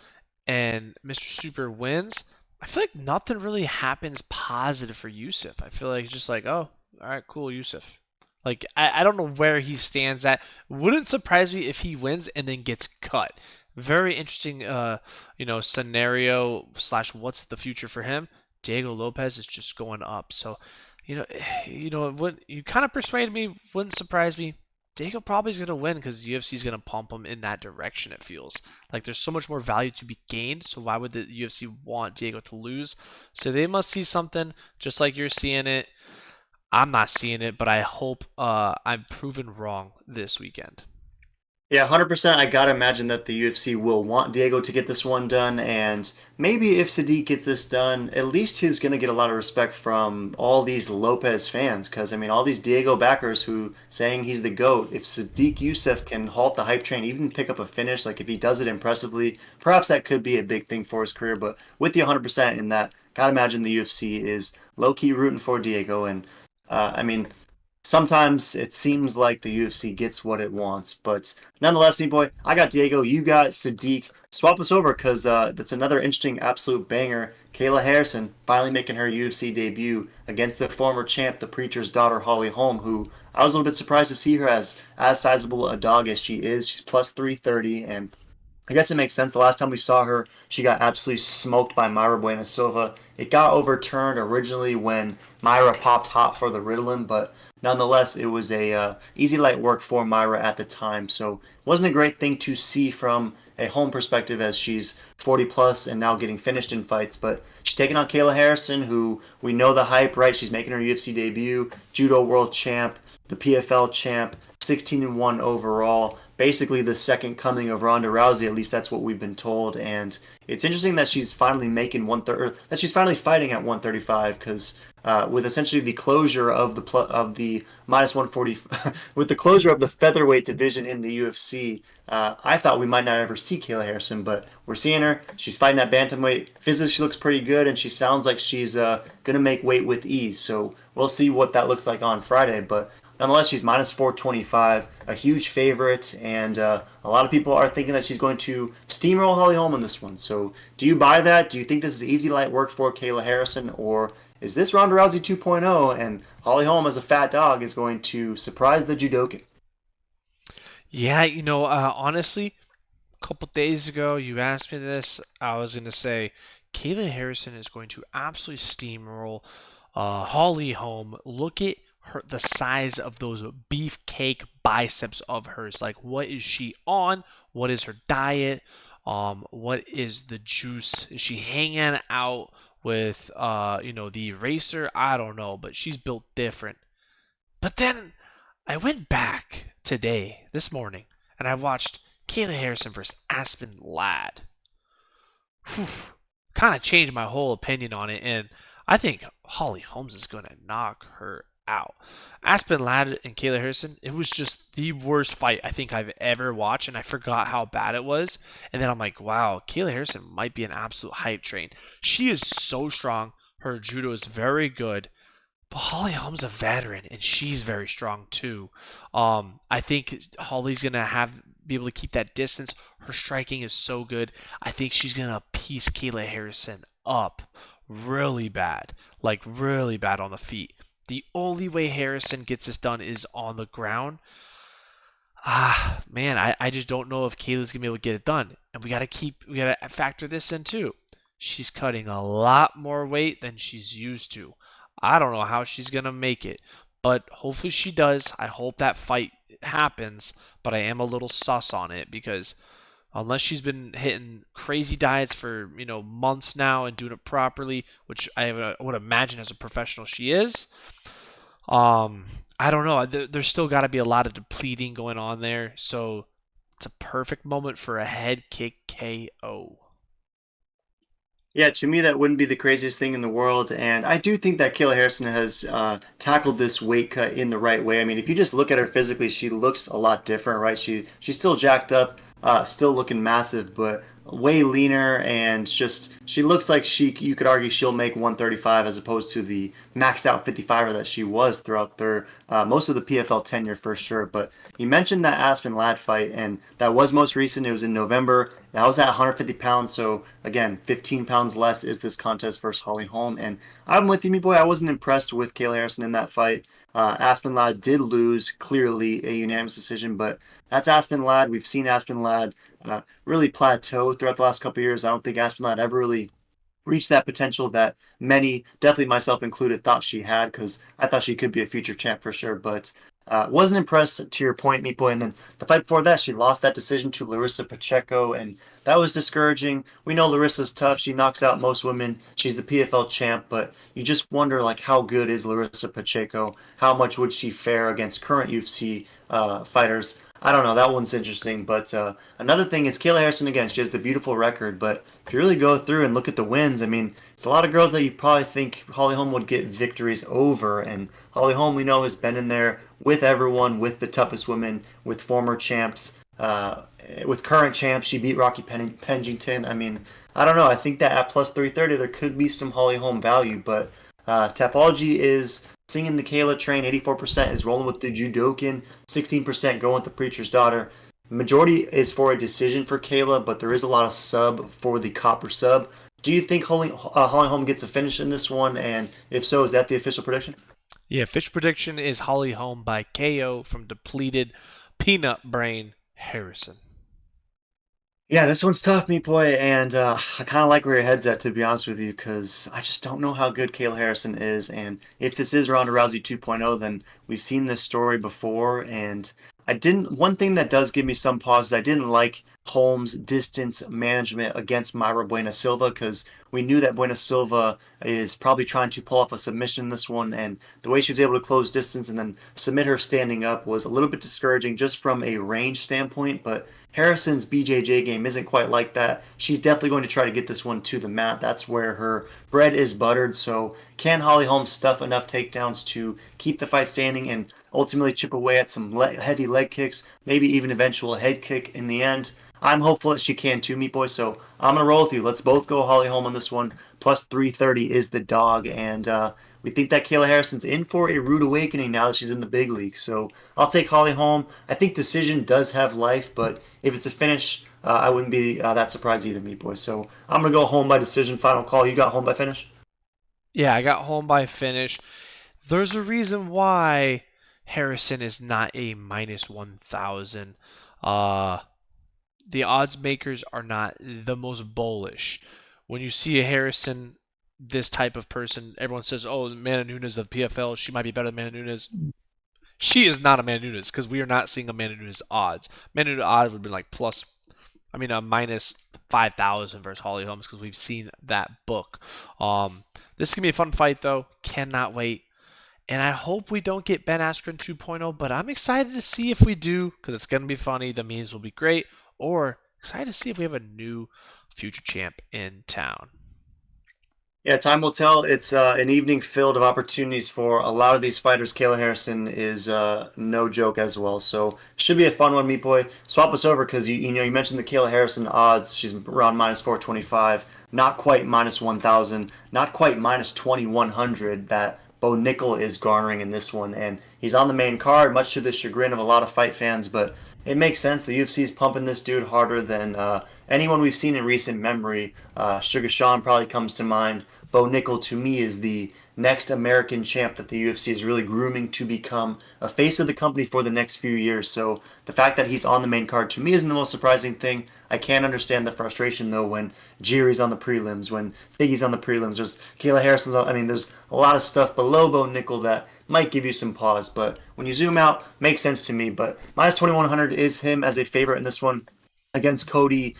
and Mr. Super wins, I feel like nothing really happens positive for Yusuf. I feel like it's just like, oh, all right, cool, Yusuf. Like I don't know where he stands at. Wouldn't surprise me if he wins and then gets cut. Very interesting, scenario slash what's the future for him. Diego Lopez is just going up. So, you kind of persuaded me. Wouldn't surprise me. Diego probably is going to win because UFC is going to pump him in that direction. It feels like there's so much more value to be gained. So why would the UFC want Diego to lose? So they must see something, just like you're seeing it. I'm not seeing it, but I hope I'm proven wrong this weekend. Yeah, 100%. I gotta imagine that the UFC will want Diego to get this one done, and maybe if Sadiq gets this done, at least he's gonna get a lot of respect from all these Lopez fans. Because I mean, all these Diego backers who saying he's the GOAT. If Sadiq Youssef can halt the hype train, even pick up a finish, like if he does it impressively, perhaps that could be a big thing for his career. But with you 100% in that, gotta imagine the UFC is low key rooting for Diego, and I mean. Sometimes it seems like the UFC gets what it wants, but nonetheless, me boy, I got Diego, you got Sadiq. Swap us over because that's another interesting absolute banger. Kayla Harrison finally making her UFC debut against the former champ, the preacher's daughter, Holly Holm, who I was a little bit surprised to see her as sizable a dog as she is. She's plus 330, and I guess it makes sense. The last time we saw her, she got absolutely smoked by Myra Buena Silva. It got overturned originally when Myra popped hot for the Ritalin, but nonetheless, it was a easy light work for Myra at the time. So it wasn't a great thing to see from a home perspective as she's 40 plus and now getting finished in fights. But she's taking on Kayla Harrison, who we know the hype, right? She's making her UFC debut, judo world champ, the PFL champ, 16-1 overall. Basically the second coming of Ronda Rousey, at least that's what we've been told. And it's interesting that she's finally making that she's finally fighting at 135 because with essentially the closure of the minus 140 with the closure of the featherweight division in the UFC, I thought we might not ever see Kayla Harrison, but we're seeing her. She's fighting at bantamweight. Physically, she looks pretty good, and she sounds like she's gonna make weight with ease. So we'll see what that looks like on Friday, but. Nonetheless, she's minus 425, a huge favorite, and a lot of people are thinking that she's going to steamroll Holly Holm in this one. So, do you buy that? Do you think this is easy light work for Kayla Harrison, or is this Ronda Rousey 2.0 and Holly Holm as a fat dog is going to surprise the judoka? Yeah, honestly, a couple days ago you asked me this. I was gonna say Kayla Harrison is going to absolutely steamroll Holly Holm. Look at the size of those beefcake biceps of hers. Like, what is she on? What is her diet? What is the juice? Is she hanging out with the eraser? I don't know, but she's built different. But then I went back this morning, and I watched Kayla Harrison versus Aspen Ladd. Kind of changed my whole opinion on it, and I think Holly Holmes is going to knock her out. Aspen Ladd and Kayla Harrison, it was just the worst fight I think I've ever watched, and I forgot how bad it was. And then I'm like, wow, Kayla Harrison might be an absolute hype train. She is so strong. Her judo is very good. But Holly Holm's a veteran, and she's very strong too. I think Holly's gonna be able to keep that distance. Her striking is so good. I think she's gonna piece Kayla Harrison up really bad, like really bad on the feet. The only way Harrison gets this done is on the ground. Man, I just don't know if Kayla's gonna be able to get it done. And we gotta factor this in too. She's cutting a lot more weight than she's used to. I don't know how she's gonna make it, but hopefully she does. I hope that fight happens, but I am a little sus on it because unless she's been hitting crazy diets for months now and doing it properly, which I would imagine as a professional she is. I don't know. There's still got to be a lot of depleting going on there, so it's a perfect moment for a head kick KO. Yeah, to me, that wouldn't be the craziest thing in the world. And I do think that Kayla Harrison has tackled this weight cut in the right way. I mean, if you just look at her physically, she looks a lot different, right? She's still jacked up, still looking massive, but way leaner, and just she looks like you could argue she'll make 135 as opposed to the maxed out 55er that she was throughout their most of the PFL tenure for sure. But you mentioned that Aspen Ladd fight, and that was most recent. It was in November. That was at 150 pounds, so again, 15 pounds less is this contest versus Holly Holm. And I'm with you, me boy. I wasn't impressed with Kayla Harrison in that fight. Aspen Ladd did lose, clearly a unanimous decision, but that's Aspen Ladd. We've seen Aspen Ladd really plateau throughout the last couple of years. I don't think Aspen Ladd ever really reached that potential that many, definitely myself included, thought she had, because I thought she could be a future champ for sure. But wasn't impressed, to your point, Meat Boy. And then the fight before that, she lost that decision to Larissa Pacheco, and that was discouraging. We know Larissa's tough. She knocks out most women. She's the PFL champ, but you just wonder, like, how good is Larissa Pacheco? How much would she fare against current UFC fighters? I don't know. That one's interesting. But another thing is Kayla Harrison, again, she has the beautiful record. But if you really go through and look at the wins, I mean, it's a lot of girls that you probably think Holly Holm would get victories over. And Holly Holm, we know, has been in there with everyone, with the toughest women, with former champs, with current champs. She beat Rocky Pennington. I mean, I don't know. I think that at plus 330, there could be some Holly Holm value. But Tapology is singing the Kayla train. 84% is rolling with the Judokan. 16% going with the Preacher's Daughter. Majority is for a decision for Kayla, but there is a lot of sub for the Copper sub. Do you think Holly Holm gets a finish in this one? And if so, is that the official prediction? Yeah, official prediction is Holly Holm by KO from depleted peanut brain Harrison. Yeah, this one's tough, Meat Boy, and I kind of like where your head's at, to be honest with you, because I just don't know how good Kayla Harrison is, and if this is Ronda Rousey 2.0, then we've seen this story before, and one thing that does give me some pause is I didn't like Holmes' distance management against Mayra Buena Silva, because we knew that Buena Silva is probably trying to pull off a submission in this one, and the way she was able to close distance and then submit her standing up was a little bit discouraging just from a range standpoint, but Harrison's BJJ game isn't quite like that. She's definitely going to try to get this one to the mat. That's where her bread is buttered. So can Holly Holm stuff enough takedowns to keep the fight standing and ultimately chip away at some heavy leg kicks, maybe even eventual head kick in the end? I'm hopeful that she can too, Meat Boy. So I'm going to roll with you. Let's both go Holly Holm on this one. Plus 330 is the dog. And we think that Kayla Harrison's in for a rude awakening now that she's in the big league. So I'll take Holly Holm. I think decision does have life, but if it's a finish, I wouldn't be that surprised either, Meat Boy. So I'm going to go home by decision. Final call. You got home by finish? Yeah, I got home by finish. There's a reason why Harrison is not a minus 1,000. The odds makers are not the most bullish. When you see a Harrison, this type of person, everyone says, oh, Amanda Nunes of PFL, she might be better than Amanda Nunes. She is not Amanda Nunes because we are not seeing Amanda Nunes odds. Amanda Nunes odds would be like a minus 5,000 versus Holly Holmes because we've seen that book. This is going to be a fun fight, though. Cannot wait. And I hope we don't get Ben Askren 2.0, but I'm excited to see if we do because it's going to be funny. The memes will be great. Or excited to see if we have a new future champ in town. Yeah, time will tell. It's an evening filled of opportunities for a lot of these fighters. Kayla Harrison is no joke as well, so should be a fun one, Meat Boy. Swap us over because you mentioned the Kayla Harrison odds. She's around minus 425, not quite minus 1,000, not quite minus 2,100 that Bo Nickel is garnering in this one, and he's on the main card, much to the chagrin of a lot of fight fans, but it makes sense. The UFC's pumping this dude harder than anyone we've seen in recent memory. Sugar Sean probably comes to mind. Bo Nickel, to me, is the next American champ that the UFC is really grooming to become a face of the company for the next few years. So the fact that he's on the main card, to me, isn't the most surprising thing. I can't understand the frustration, though, when Jiri's on the prelims, when Figgy's on the prelims. There's Kayla Harrison's on. I mean, there's a lot of stuff below Bo Nickel that might give you some pause. But when you zoom out, makes sense to me. But minus 2,100 is him as a favorite in this one against Cody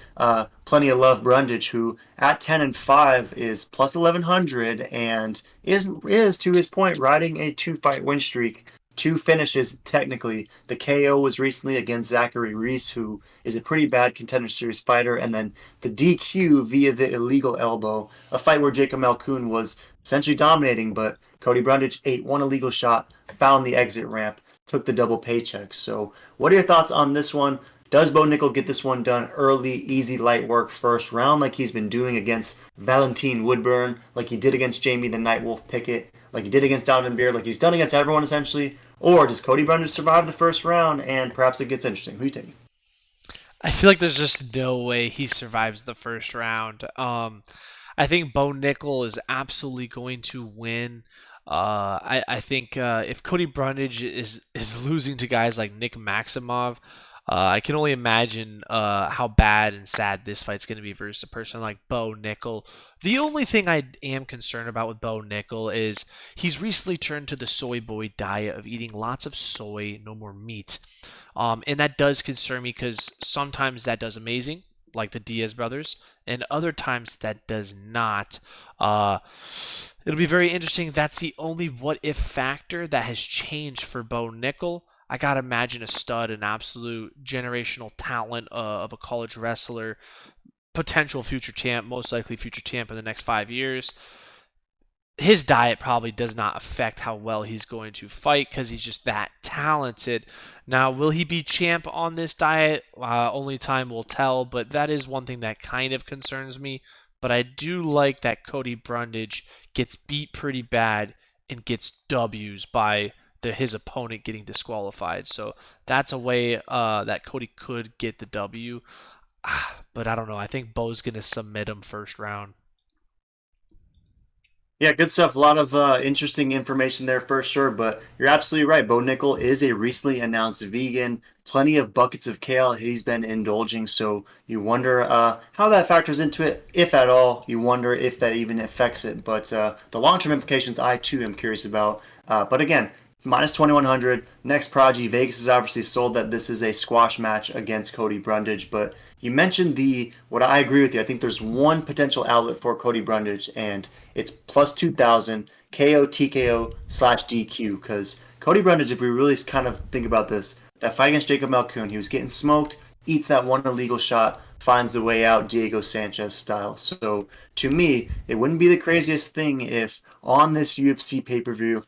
Plenty of Love Brundage, who at 10-5 is plus 1,100 and is, to his point, riding a 2-fight win streak. 2 finishes, technically. The KO was recently against Zachary Reese, who is a pretty bad Contender Series fighter, and then the DQ via the illegal elbow, a fight where Jacob Malkoun was essentially dominating, but Cody Brundage ate one illegal shot, found the exit ramp, took the double paycheck. So what are your thoughts on this one? Does Bo Nickel get this one done early, easy, light work first round like he's been doing against Valentine Woodburn, like he did against Jamie the Nightwolf Pickett, like he did against Donovan Beard, like he's done against everyone essentially? Or does Cody Brundage survive the first round and perhaps it gets interesting? Who you taking? I feel like there's just no way he survives the first round. I think Bo Nickel is absolutely going to win. I think if Cody Brundage is losing to guys like Nick Maximov, I can only imagine how bad and sad this fight's going to be versus a person like Bo Nickel. The only thing I am concerned about with Bo Nickel is he's recently turned to the soy boy diet of eating lots of soy, no more meat. And that does concern me because sometimes that does amazing, like the Diaz brothers, and other times that does not. It'll be very interesting. That's the only what if factor that has changed for Bo Nickel. I gotta imagine a stud, an absolute generational talent of a college wrestler, potential future champ, most likely future champ in the next 5 years. His diet probably does not affect how well he's going to fight because he's just that talented. Now, will he be champ on this diet? Only time will tell, but that is one thing that kind of concerns me. But I do like that Cody Brundage gets beat pretty bad and gets W's by his opponent getting disqualified. So that's a way that Cody could get the W. But I don't know. I think Bo's going to submit him first round. Yeah, good stuff. A lot of interesting information there for sure, but you're absolutely right. Bo Nickel is a recently announced vegan. Plenty of buckets of kale he's been indulging, so you wonder how that factors into it, if at all. You wonder if that even affects it, but the long-term implications I too am curious about. But again, minus 2100. Next Prodigy. Vegas has obviously sold that this is a squash match against Cody Brundage, but you mentioned what I agree with you. I think there's one potential outlet for Cody Brundage, and it's plus 2000 KO TKO / DQ, because Cody Brundage, if we really kind of think about this, that fight against Jacob Malkoun, he was getting smoked, eats that one illegal shot, finds the way out Diego Sanchez style. So to me, it wouldn't be the craziest thing if on this UFC pay-per-view,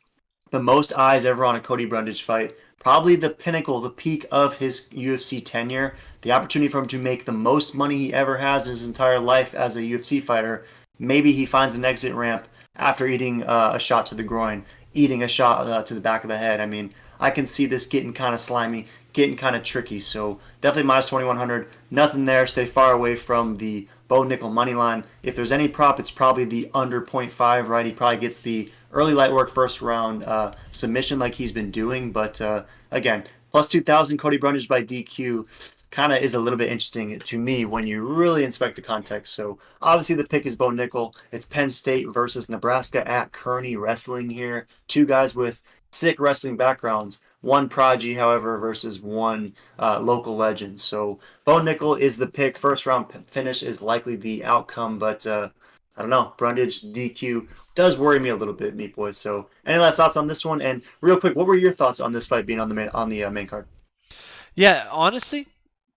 the most eyes ever on a Cody Brundage fight, probably the pinnacle, the peak of his UFC tenure, the opportunity for him to make the most money he ever has in his entire life as a UFC fighter. Maybe he finds an exit ramp after eating a shot to the groin, eating a shot to the back of the head. I mean, I can see this getting kind of slimy, getting kind of tricky. So definitely minus 2100. Nothing there. Stay far away from the Bo Nickel money line. If there's any prop, it's probably the under 0.5, right? He probably gets the early light work first round submission like he's been doing. But again, plus 2000 Cody Brundage by DQ kind of is a little bit interesting to me when you really inspect the context. So obviously the pick is Bo Nickel. It's Penn State versus Nebraska at Kearney Wrestling here. Two guys with sick wrestling backgrounds. One Prodigy, however, versus one local legend. So Bo Nickel is the pick. First round finish is likely the outcome, but I don't know. Brundage DQ does worry me a little bit, Meat Boy. So any last thoughts on this one? And real quick, what were your thoughts on this fight being on the main card? Yeah, honestly,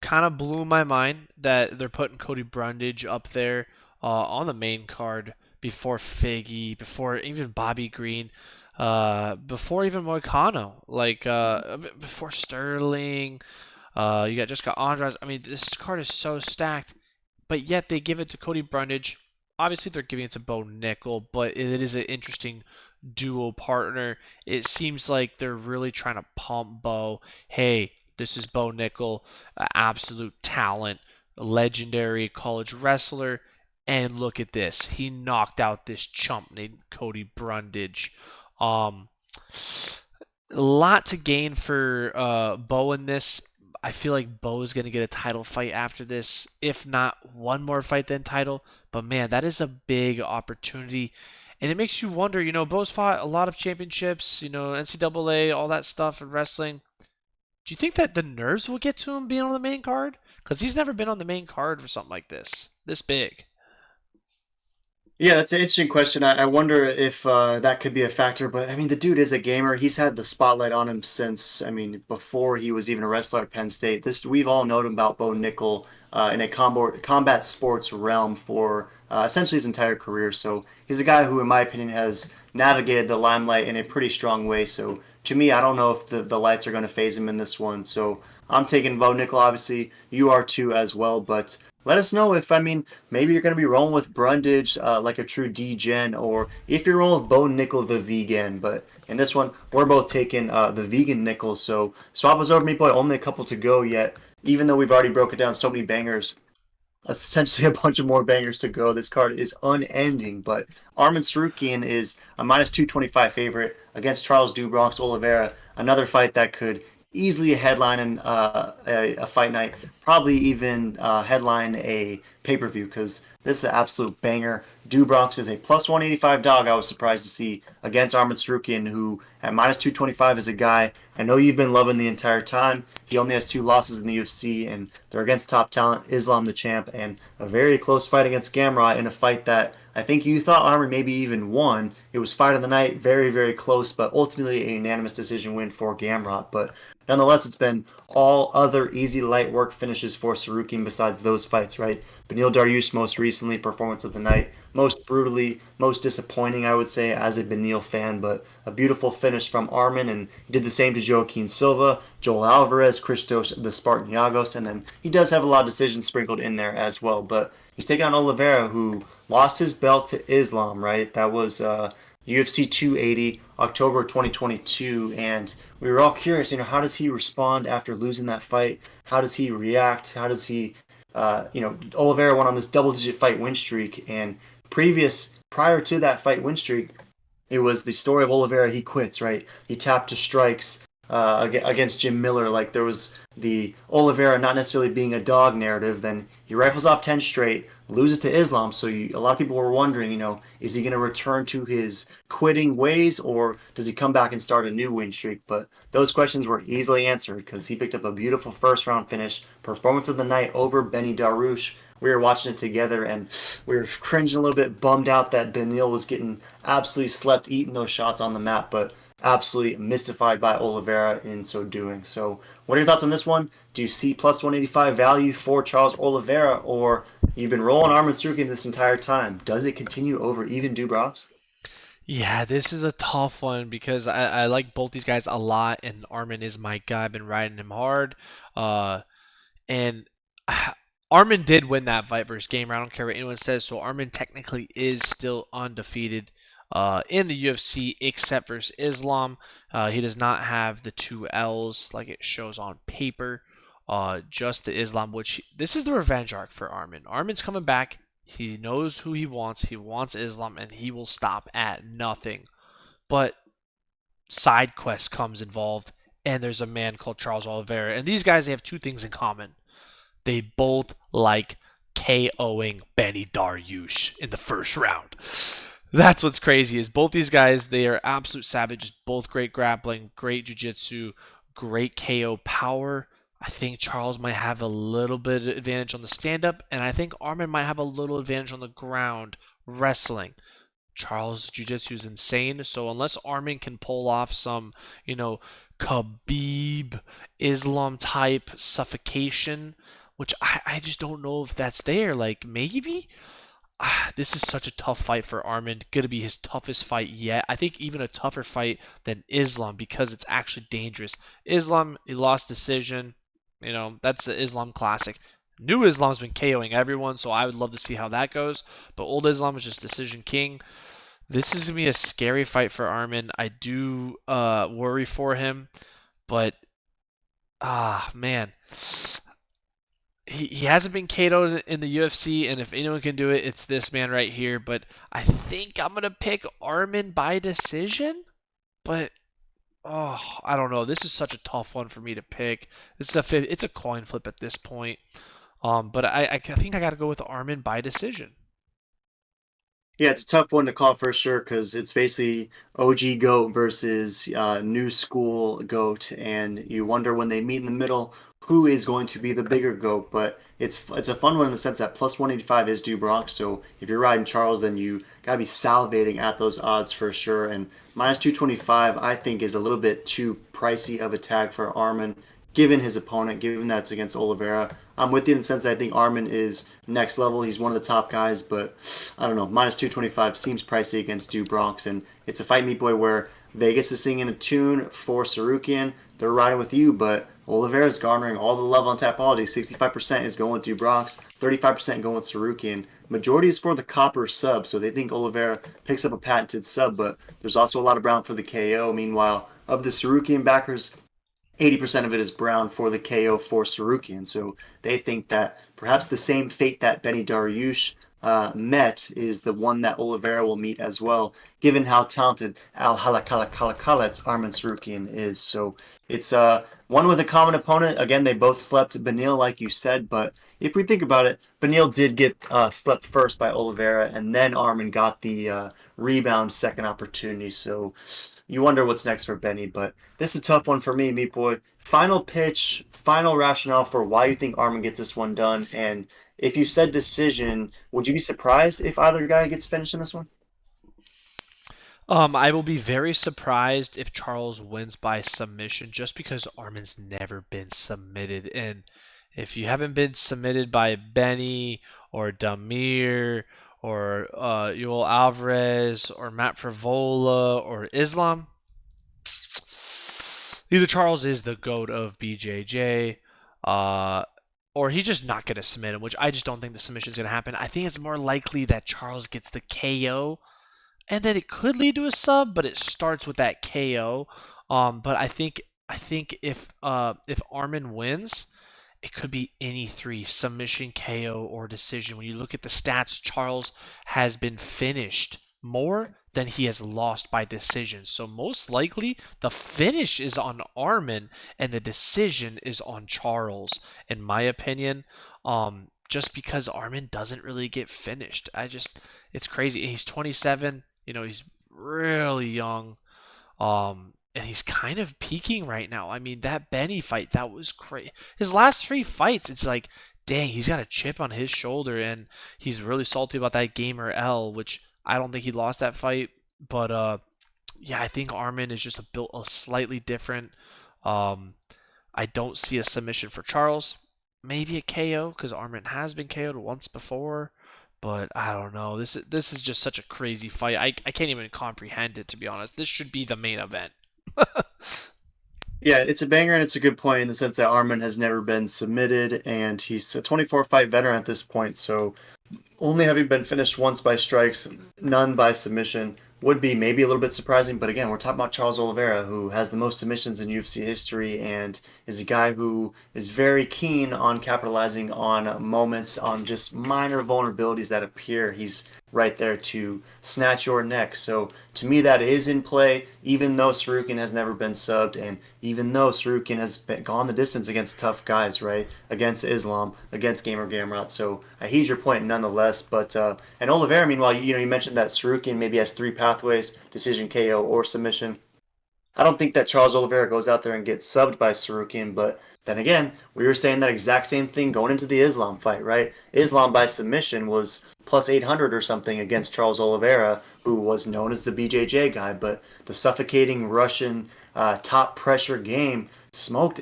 kind of blew my mind that they're putting Cody Brundage up there on the main card before Figgy, before even Bobby Green, before even Moicano, like before Sterling. You got Jessica Andrade. I mean, this card is so stacked, but yet they give it to Cody Brundage. Obviously, they're giving it to Bo Nickel, but it is an interesting duo partner. It seems like they're really trying to pump Bo. Hey, this is Bo Nickel, absolute talent, legendary college wrestler, and look at this. He knocked out this chump named Cody Brundage. A lot to gain for Bo in this. I feel like Bo is going to get a title fight after this, if not one more fight than title. But man, that is a big opportunity. And it makes you wonder, Bo's fought a lot of championships, NCAA, all that stuff in wrestling. Do you think that the nerves will get to him being on the main card? Because he's never been on the main card for something like this big. Yeah, that's an interesting question. I wonder if that could be a factor. But I mean, the dude is a gamer. He's had the spotlight on him since, before he was even a wrestler at Penn State. We've all known about Bo Nickel in a combat sports realm for essentially his entire career. So he's a guy who, in my opinion, has navigated the limelight in a pretty strong way. So to me, I don't know if the lights are going to phase him in this one. So I'm taking Bo Nickel, obviously. You are too as well, but let us know if, maybe you're going to be rolling with Brundage like a true D-Gen, or if you're rolling with Bo Nickel the vegan. But in this one, we're both taking the vegan Nickel. So swap us over, Meat Boy. Only a couple to go yet. Even though we've already broken down so many bangers, essentially a bunch of more bangers to go. This card is unending, but Armin Sarukian is a minus 225 favorite against Charles Dubronx Oliveira. Another fight that could easily headline a fight night, probably even headline a pay-per-view, because this is an absolute banger. Dubronx is a plus 185 dog. I was surprised to see against Armin Sarukian, who at minus 225 is a guy I know you've been loving the entire time. He only has 2 losses in the UFC, and they're against top talent, Islam the champ, and a very close fight against Gamrot in a fight that I think you thought Armin maybe even won. It was fight of the night, very, very close, but ultimately a unanimous decision win for Gamrot. But nonetheless, it's been all other easy light work finishes for Sarukian besides those fights, right? Beneil Dariush most recently, performance of the night. Most brutally, most disappointing, I would say, as a Beneil fan, but a beautiful finish from Armin, and he did the same to Joaquin Silva, Joel Alvarez, Christos the Spartan Yagos, and then he does have a lot of decisions sprinkled in there as well. But he's taking on Oliveira, who lost his belt to Islam, right? That was UFC 280, October 2022, and we were all curious, how does he respond after losing that fight? How does he react? How does he, Oliveira went on this double-digit fight win streak, and prior to that fight win streak, it was the story of Oliveira. He quits, right? He tapped to strikes against Jim Miller. Like, there was the Oliveira not necessarily being a dog narrative. Then he rifles off 10 straight, loses to Islam. So a lot of people were wondering, is he going to return to his quitting ways, or does he come back and start a new win streak? But those questions were easily answered because he picked up a beautiful first-round finish, performance of the night over Benny Darush. We were watching it together, and we were cringing a little bit, bummed out that Beneil was getting absolutely slept, eating those shots on the mat, but absolutely mystified by Oliveira in so doing. So what are your thoughts on this one? Do you see plus 185 value for Charles Oliveira, or you've been rolling Armin Sarukian this entire time? Does it continue over even Dubrov's? Yeah, this is a tough one because I like both these guys a lot, and Armin is my guy. I've been riding him hard. And Armin did win that fight versus Gamer. I don't care what anyone says. So Armin technically is still undefeated in the UFC, except versus Islam. He does not have the 2 L's like it shows on paper. Just the Islam, which this is the revenge arc for Armin. Armin's coming back. He knows who he wants. He wants Islam, and he will stop at nothing. But side quest comes involved, and there's a man called Charles Oliveira. And these guys, they have 2 things in common. They both like KOing Benny Dariush in the first round. That's what's crazy is both these guys, they are absolute savages. Both great grappling, great jiu-jitsu, great KO power. I think Charles might have a little bit of advantage on the stand-up, and I think Armin might have a little advantage on the ground wrestling. Charles' jiu-jitsu is insane, so unless Armin can pull off some, Khabib, Islam type suffocation, which I just don't know if that's there. Like, maybe? This is such a tough fight for Armin. Going to be his toughest fight yet. I think even a tougher fight than Islam because it's actually dangerous. Islam, he lost decision. That's the Islam classic. New Islam's been KOing everyone, so I would love to see how that goes. But old Islam is just decision king. This is going to be a scary fight for Armin. I do worry for him. But, man. He hasn't been KO'd in the UFC, and if anyone can do it, it's this man right here. But I think I'm going to pick Armin by decision. But, I don't know. This is such a tough one for me to pick. It's a coin flip at this point. But I think I got to go with Armin by decision. Yeah, it's a tough one to call for sure because it's basically OG GOAT versus new school GOAT, and you wonder when they meet in the middle who is going to be the bigger GOAT. But it's a fun one in the sense that plus 185 is Dubronx, so if you're riding Charles, then you got to be salivating at those odds for sure. And minus 225, I think, is a little bit too pricey of a tag for Armin, given his opponent, given that it's against Oliveira. I'm with you in the sense that I think Armin is next level. He's one of the top guys, but I don't know. Minus 225 seems pricey against Dubronx, and it's a fight, Meat Boy, where Vegas is singing a tune for Sarukian. They're riding with you, but Oliveira's garnering all the love on Tapology. 65% is going to Bronx, 35% going with Sarukian. Majority is for the copper sub, so they think Oliveira picks up a patented sub, but there's also a lot of brown for the KO. Meanwhile, of the Sarukian backers, 80% of it is brown for the KO for Sarukian. So they think that perhaps the same fate that Benny Dariush met is the one that Oliveira will meet as well, given how talented Al Halakhalakhalet's Arman Sarukian is. So it's one with a common opponent. Again, they both slept Benil, like you said, but if we think about it, Benil did get slept first by Oliveira, and then Arman got the rebound second opportunity. So you wonder what's next for Benny, but this is a tough one for me, Meat Boy. Final pitch, final rationale for why you think Arman gets this one done, and if you said decision, would you be surprised if either guy gets finished in this one? I will be very surprised if Charles wins by submission, just because Armin's never been submitted. And if you haven't been submitted by Benny or Damir or Yoel Alvarez or Matt Frivola or Islam, either Charles is the GOAT of BJJ, or he's just not going to submit him, which I just don't think the submission is going to happen. I think it's more likely that Charles gets the KO, and then it could lead to a sub, but it starts with that KO. But I think if Armin wins, it could be any three: submission, KO, or decision. When you look at the stats, Charles has been finished more than he has lost by decision. So most likely the finish is on Armin and the decision is on Charles, in my opinion. Just because Armin doesn't really get finished. It's crazy. He's 27. He's really young. And he's kind of peaking right now. I mean, that Benny fight, that was crazy. His last 3 fights, it's like, dang, he's got a chip on his shoulder, and he's really salty about that Gamer L, which I don't think he lost that fight. But yeah, I think Armin is just built a slightly different. I don't see a submission for Charles. Maybe a KO, because Armin has been KO'd once before. But I don't know. This is just such a crazy fight. I can't even comprehend it, to be honest. This should be the main event. Yeah, it's a banger, and it's a good point in the sense that Arman has never been submitted, and he's a 24-fight veteran at this point, so only having been finished once by strikes, none by submission, would be maybe a little bit surprising. But again, we're talking about Charles Oliveira, who has the most submissions in UFC history and is a guy who is very keen on capitalizing on moments, on just minor vulnerabilities that appear. He's right there to snatch your neck. So to me, that is in play, even though Sarukian has never been subbed, and even though Sarukian has gone the distance against tough guys, right? Against Islam, against Gamer Gamrot. So I heed your point nonetheless. But and Oliveira, meanwhile, you mentioned that Sarukian maybe has 3 pathways: decision, KO, or submission. I don't think that Charles Oliveira goes out there and gets subbed by Sarukian, but then again, we were saying that exact same thing going into the Islam fight, right? Islam by submission was plus 800 or something against Charles Oliveira, who was known as the BJJ guy, but the suffocating Russian top pressure game smoked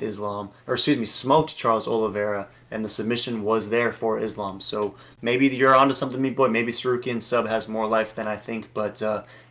Charles Oliveira, and the submission was there for Islam. So maybe you're onto something, Meat Boy. Maybe Sarukian sub has more life than I think, but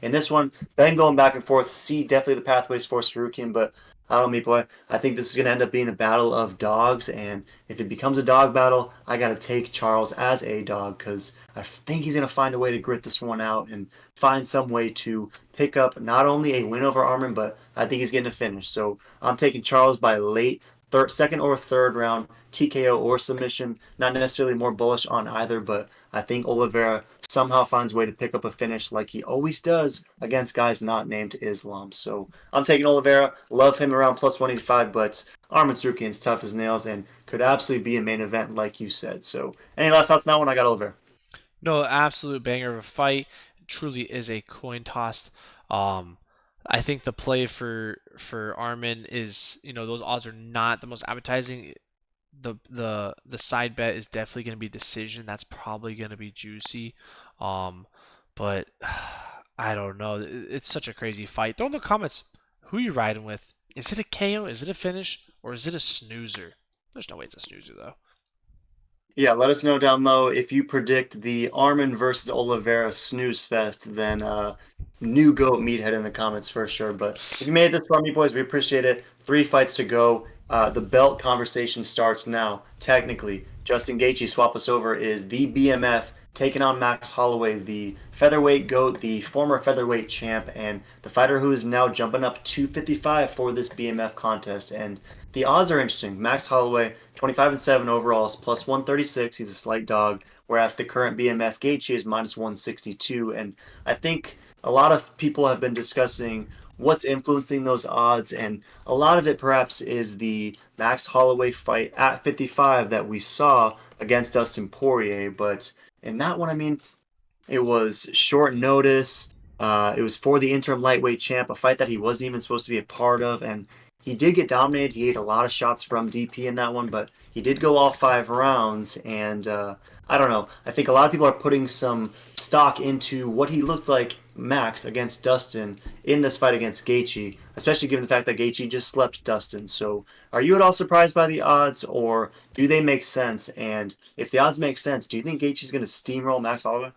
in this one, been going back and forth. See definitely the pathways for Sarukian, but I don't know, Meat Boy. I think this is going to end up being a battle of dogs, and if it becomes a dog battle, I got to take Charles as a dog, because I think he's going to find a way to grit this one out and find some way to pick up not only a win over Armin, but I think he's getting a finish. So I'm taking Charles by late second or third round, TKO or submission. Not necessarily more bullish on either, but I think Oliveira somehow finds a way to pick up a finish like he always does against guys not named Islam. So I'm taking Oliveira. Love him around plus 185, but Arman Sarukian's tough as nails and could absolutely be a main event like you said. So any last thoughts on that one? I got Oliveira. No, absolute banger of a fight. It truly is a coin toss. I think the play for Armin is, those odds are not the most appetizing. The side bet is definitely going to be decision. That's probably going to be juicy. But I don't know. It's such a crazy fight. Throw in the comments who you riding with. Is it a KO? Is it a finish? Or is it a snoozer? There's no way it's a snoozer though. Yeah, let us know down low if you predict the Armin versus Oliveira snooze fest, then new GOAT meathead in the comments for sure. But if you made it this far, me boys, we appreciate it. 3 fights to go. the belt conversation starts now. Technically, Justin Gaethje, swap us over, is the BMF taking on Max Holloway, the featherweight GOAT, the former featherweight champ, and the fighter who is now jumping up 255 for this BMF contest. And the odds are interesting. Max Holloway, 25-7 overalls, plus 136. He's a slight dog, whereas the current BMF Gaethje is minus 162. And I think a lot of people have been discussing what's influencing those odds, and a lot of it perhaps is the Max Holloway fight at 55 that we saw against Dustin Poirier. But in that one, I mean, it was short notice. It was for the interim lightweight champ, a fight that he wasn't even supposed to be a part of, and he did get dominated. He ate a lot of shots from DP in that one, but he did go all 5 rounds, and I don't know. I think a lot of people are putting some stock into what he looked like, Max, against Dustin in this fight against Gaethje, especially given the fact that Gaethje just slept Dustin. So are you at all surprised by the odds, or do they make sense? And if the odds make sense, do you think Gaethje's going to steamroll Max Holloway?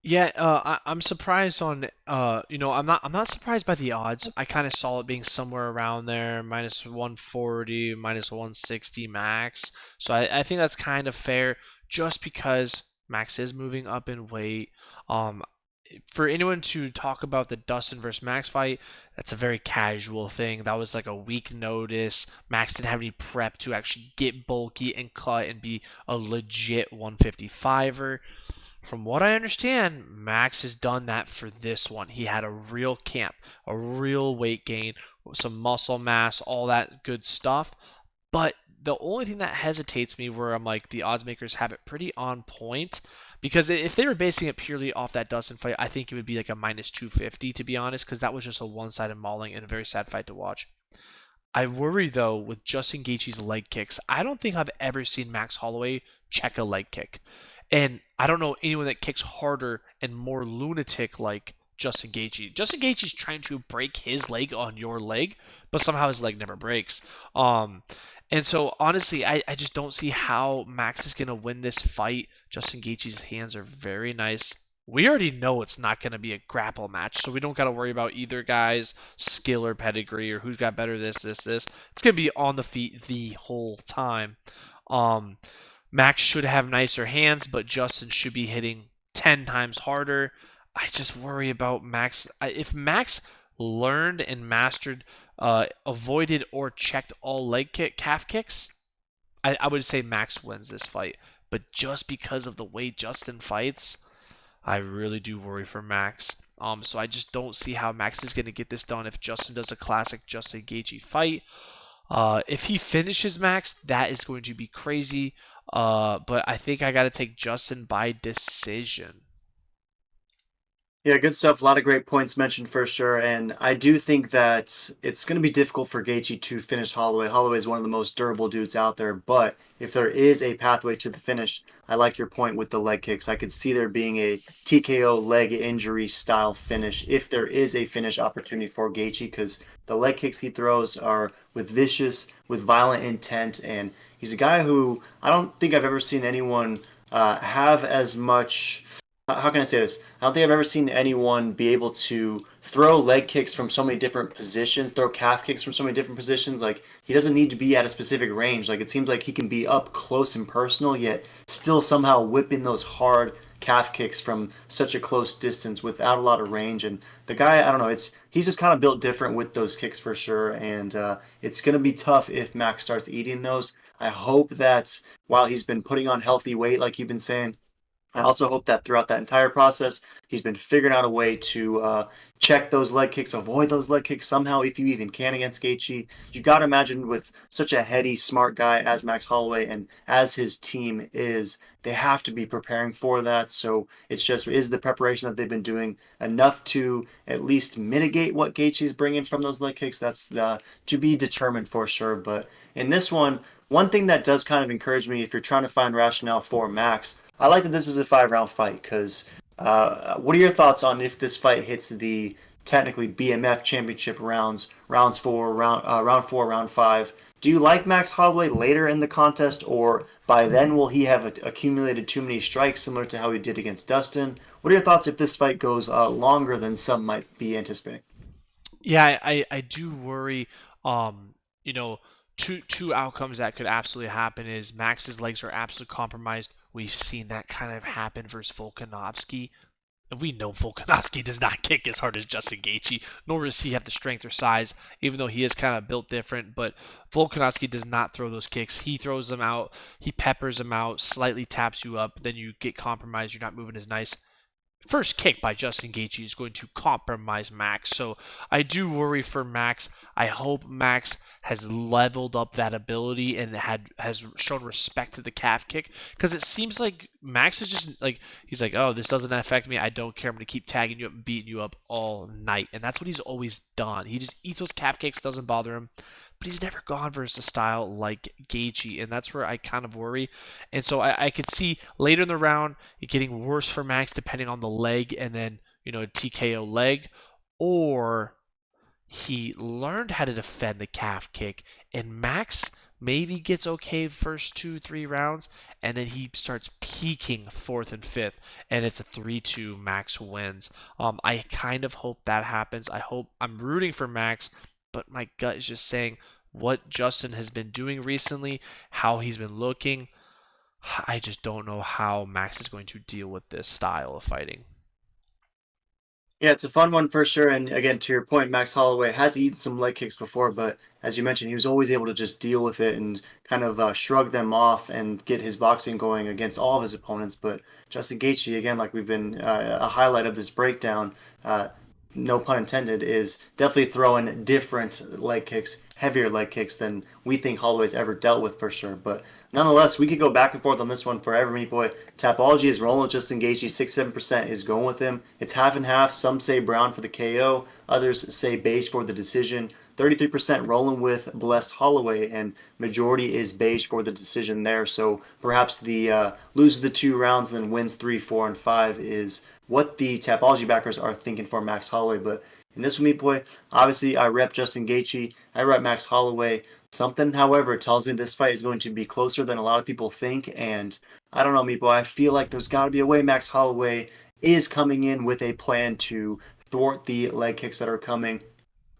Yeah, I'm surprised on I'm not surprised by the odds. I kind of saw it being somewhere around there, minus 140, minus 160 max. So I think that's kind of fair, just because Max is moving up in weight. Um, for anyone to talk about the Dustin versus Max fight, that's a very casual thing. That was like a week notice. Max didn't have any prep to actually get bulky and cut and be a legit 155er. From what I understand, Max has done that for this one. He had a real camp, a real weight gain, some muscle mass, all that good stuff. But the only thing that hesitates me, where I'm like, the odds makers have it pretty on point, because if they were basing it purely off that Dustin fight, I think it would be like a minus 250, to be honest, because that was just a one-sided mauling and a very sad fight to watch. I worry, though, with Justin Gaethje's leg kicks. I don't think I've ever seen Max Holloway check a leg kick. And I don't know anyone that kicks harder and more lunatic like Justin Gaethje. Justin Gaethje's trying to break his leg on your leg, but somehow his leg never breaks. And so, honestly, I just don't see how Max is going to win this fight. Justin Gaethje's hands are very nice. We already know it's not going to be a grapple match, so we don't got to worry about either guy's skill or pedigree or who's got better this. It's going to be on the feet the whole time. Max should have nicer hands, but Justin should be hitting 10 times harder. I just worry about Max. If Max learned and mastered, avoided or checked all calf kicks, I would say Max wins this fight. But just because of the way Justin fights, I really do worry for Max. So I just don't see how Max is going to get this done if Justin does a classic Justin Gaethje fight. If he finishes Max, that is going to be crazy. But I think I got to take Justin by decision. Yeah, good stuff. A lot of great points mentioned for sure. And I do think that it's going to be difficult for Gaethje to finish Holloway. Holloway is one of the most durable dudes out there. But if there is a pathway to the finish, I like your point with the leg kicks. I could see there being a TKO leg injury style finish if there is a finish opportunity for Gaethje, because the leg kicks he throws are with violent intent. And he's a guy who I don't think I've ever seen anyone have as much. How can I say this? I don't think I've ever seen anyone be able to throw leg kicks from so many different positions, throw calf kicks from so many different positions. Like, he doesn't need to be at a specific range. Like, it seems like he can be up close and personal, yet still somehow whipping those hard calf kicks from such a close distance without a lot of range. And the guy, I don't know, he's just kind of built different with those kicks for sure. And it's going to be tough if Max starts eating those. I hope that while he's been putting on healthy weight, like you've been saying, I also hope that throughout that entire process, he's been figuring out a way to check those leg kicks, avoid those leg kicks somehow, if you even can, against Gaethje. You got to imagine, with such a heady, smart guy as Max Holloway and as his team is, they have to be preparing for that. So it's just, is the preparation that they've been doing enough to at least mitigate what Gaethje's bringing from those leg kicks? That's to be determined for sure. But in this one thing that does kind of encourage me, if you're trying to find rationale for Max, I like that this is a 5-round fight, because what are your thoughts on if this fight hits the technically BMF championship round 4, round 5? Do you like Max Holloway later in the contest, or by then will he have accumulated too many strikes, similar to how he did against Dustin? What are your thoughts if this fight goes longer than some might be anticipating? Yeah, I do worry. you know, two outcomes that could absolutely happen is Max's legs are absolutely compromised. We've seen that kind of happen versus Volkanovski. And we know Volkanovski does not kick as hard as Justin Gaethje, nor does he have the strength or size, even though he is kind of built different. But Volkanovski does not throw those kicks. He throws them out. He peppers them out, slightly taps you up. Then you get compromised. You're not moving as nice. First kick by Justin Gaethje is going to compromise Max. So I do worry for Max. I hope Max has leveled up that ability and has shown respect to the calf kick, because it seems like Max is just like, he's like, oh, this doesn't affect me. I don't care. I'm going to keep tagging you up and beating you up all night. And that's what he's always done. He just eats those calf kicks, doesn't bother him. But he's never gone versus a style like Gaethje, and that's where I kind of worry. And so I could see later in the round it getting worse for Max depending on the leg, and then a TKO leg, or he learned how to defend the calf kick, and Max maybe gets okay first 2-3 rounds, and then he starts peaking fourth and fifth, and it's a 3-2 Max wins. I kind of hope that happens. I'm rooting for Max, but my gut is just saying what Justin has been doing recently, how he's been looking. I just don't know how Max is going to deal with this style of fighting. Yeah, it's a fun one for sure. And again, to your point, Max Holloway has eaten some leg kicks before, but as you mentioned, he was always able to just deal with it and kind of shrug them off and get his boxing going against all of his opponents. But Justin Gaethje, again, like we've been a highlight of this breakdown, no pun intended, is definitely throwing different leg kicks, heavier leg kicks than we think Holloway's ever dealt with for sure. But nonetheless, we could go back and forth on this one forever, meat boy. Tapology is rolling with Justin Gaethje. 6-7% is going with him. It's half and half. Some say Brown for the KO. Others say Beige for the decision. 33% rolling with Blessed Holloway, and majority is Beige for the decision there. So perhaps the loses the 2 rounds and then wins 3, 4, and 5 is what the Tapology backers are thinking for Max Holloway. But in this one, meat boy, obviously I rep Justin Gaethje. I rep Max Holloway. Something, however, tells me this fight is going to be closer than a lot of people think, and I don't know, Meatball. I feel like there's got to be a way Max Holloway is coming in with a plan to thwart the leg kicks that are coming.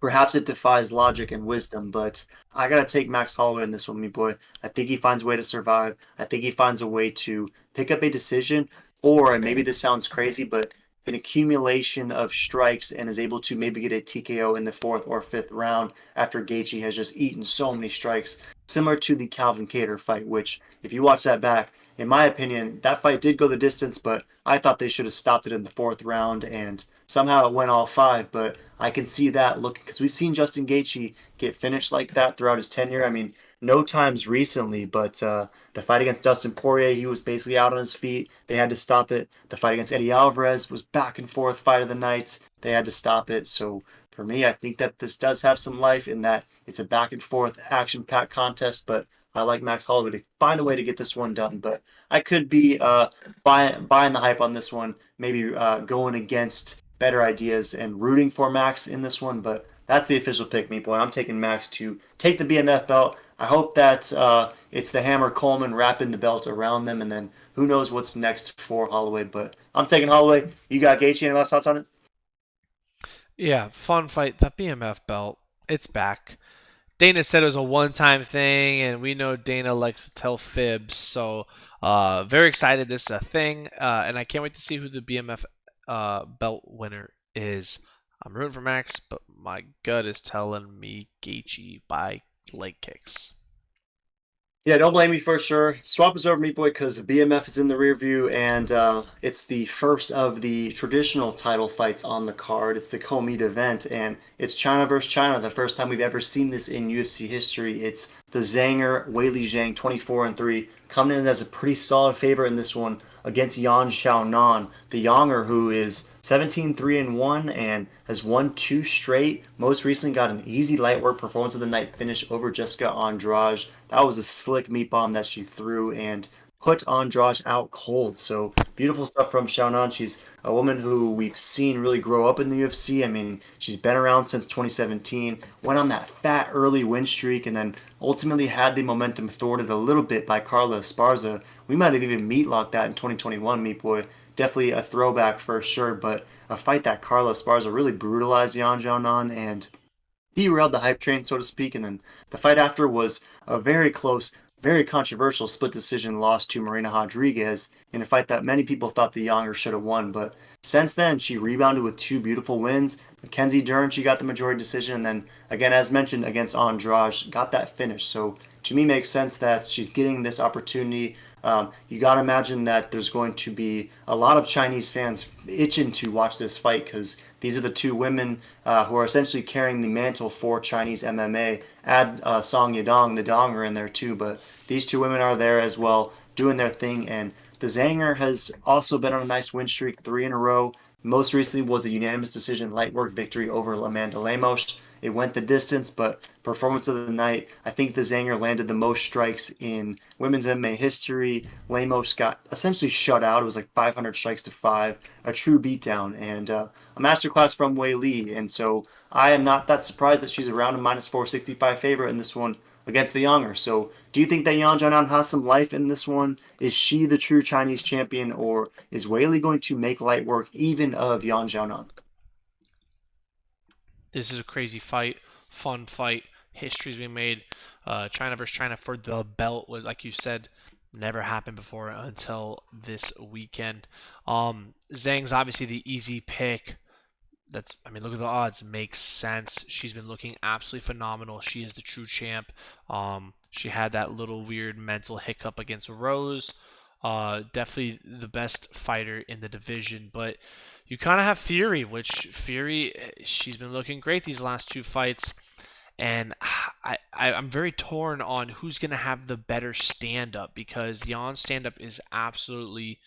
Perhaps it defies logic and wisdom, but I got to take Max Holloway in this one, Meatboy. I think he finds a way to survive. I think he finds a way to pick up a decision, or, and maybe this sounds crazy, but an accumulation of strikes and is able to maybe get a TKO in the 4th or 5th round after Gaethje has just eaten so many strikes, similar to the Calvin Kattar fight, which, if you watch that back, in my opinion, that fight did go the distance, but I thought they should have stopped it in the 4th round, and somehow it went all 5, but I can see that looking, because we've seen Justin Gaethje get finished like that throughout his tenure. I mean, no times recently, but the fight against Dustin Poirier, he was basically out on his feet. They had to stop it. The fight against Eddie Alvarez was back and forth fight of the nights. They had to stop it. So for me, I think that this does have some life in that it's a back and forth action-packed contest, but I like Max Holloway to find a way to get this one done. But I could be buying the hype on this one, maybe going against better ideas and rooting for Max in this one, but that's the official pick, me boy. I'm taking Max to take the BMF belt. I hope that it's the Hammer Coleman wrapping the belt around them, and then who knows what's next for Holloway. But I'm taking Holloway. You got Gaethje. Any last thoughts on it? Yeah, fun fight. That BMF belt, it's back. Dana said it was a one-time thing, and we know Dana likes to tell fibs. So very excited this is a thing, and I can't wait to see who the BMF belt winner is. I'm rooting for Max, but my gut is telling me Gaethje by leg kicks. Yeah, don't blame me for sure. Swap is over, Meat Boy, because the BMF is in the rear view, and it's the first of the traditional title fights on the card. It's the co-meet event, and it's China versus China, the first time we've ever seen this in UFC history. It's the Zanger, Weili Zhang, 24-3, coming in as a pretty solid favorite in this one against Yan Xiaonan, the Yonger, who is 17-3-1 and has won 2 straight. Most recently got an easy light work performance of the night finish over Jessica Andrade. That was a slick meat bomb that she threw and put Andrade out cold. So beautiful stuff from Xiaonan. She's a woman who we've seen really grow up in the UFC. I mean, she's been around since 2017, went on that fat early win streak, and then ultimately had the momentum thwarted a little bit by Carla Esparza. We might have even meatlocked that in 2021, Meat Boy. Definitely a throwback for sure, but a fight that Carla Esparza really brutalized Yan Xiaonan, and derailed the hype train, so to speak. And then the fight after was a very close, very controversial split decision loss to Marina Rodriguez in a fight that many people thought the younger should have won. But since then, she rebounded with two beautiful wins. Mackenzie Dern, she got the majority decision, and then again, as mentioned, against Andrade, got that finish. So to me, makes sense that she's getting this opportunity. You got to imagine that there's going to be a lot of Chinese fans itching to watch this fight because these are the two women who are essentially carrying the mantle for Chinese MMA. Add Song Yadong, the Donger, in there too, but these two women are there as well, doing their thing. And the Zanger has also been on a nice win streak, 3 in a row. Most recently was a unanimous decision light work victory over Amanda Lemos. It went the distance, but performance of the night, I think the Zanger landed the most strikes in women's MMA history. Lemos got essentially shut out. It was like 500 strikes to 5, a true beatdown, and a masterclass from Wei Li. And so I am not that surprised that she's around a minus 465 favorite in this one against the Younger. So do you think that Yan Jianan has some life in this one? Is she the true Chinese champion, or is Wei Li going to make light work even of Yan Jianan? This is a crazy fight, fun fight. History's being made. China versus China for the belt was, like you said, never happened before until this weekend. Zhang's obviously the easy pick. I mean, look at the odds. Makes sense. She's been looking absolutely phenomenal. She is the true champ. She had that little weird mental hiccup against Rose. Definitely the best fighter in the division, but you kind of have Fury, which Fury, she's been looking great these last two fights, and I'm very torn on who's going to have the better stand-up because Jan's stand-up is absolutely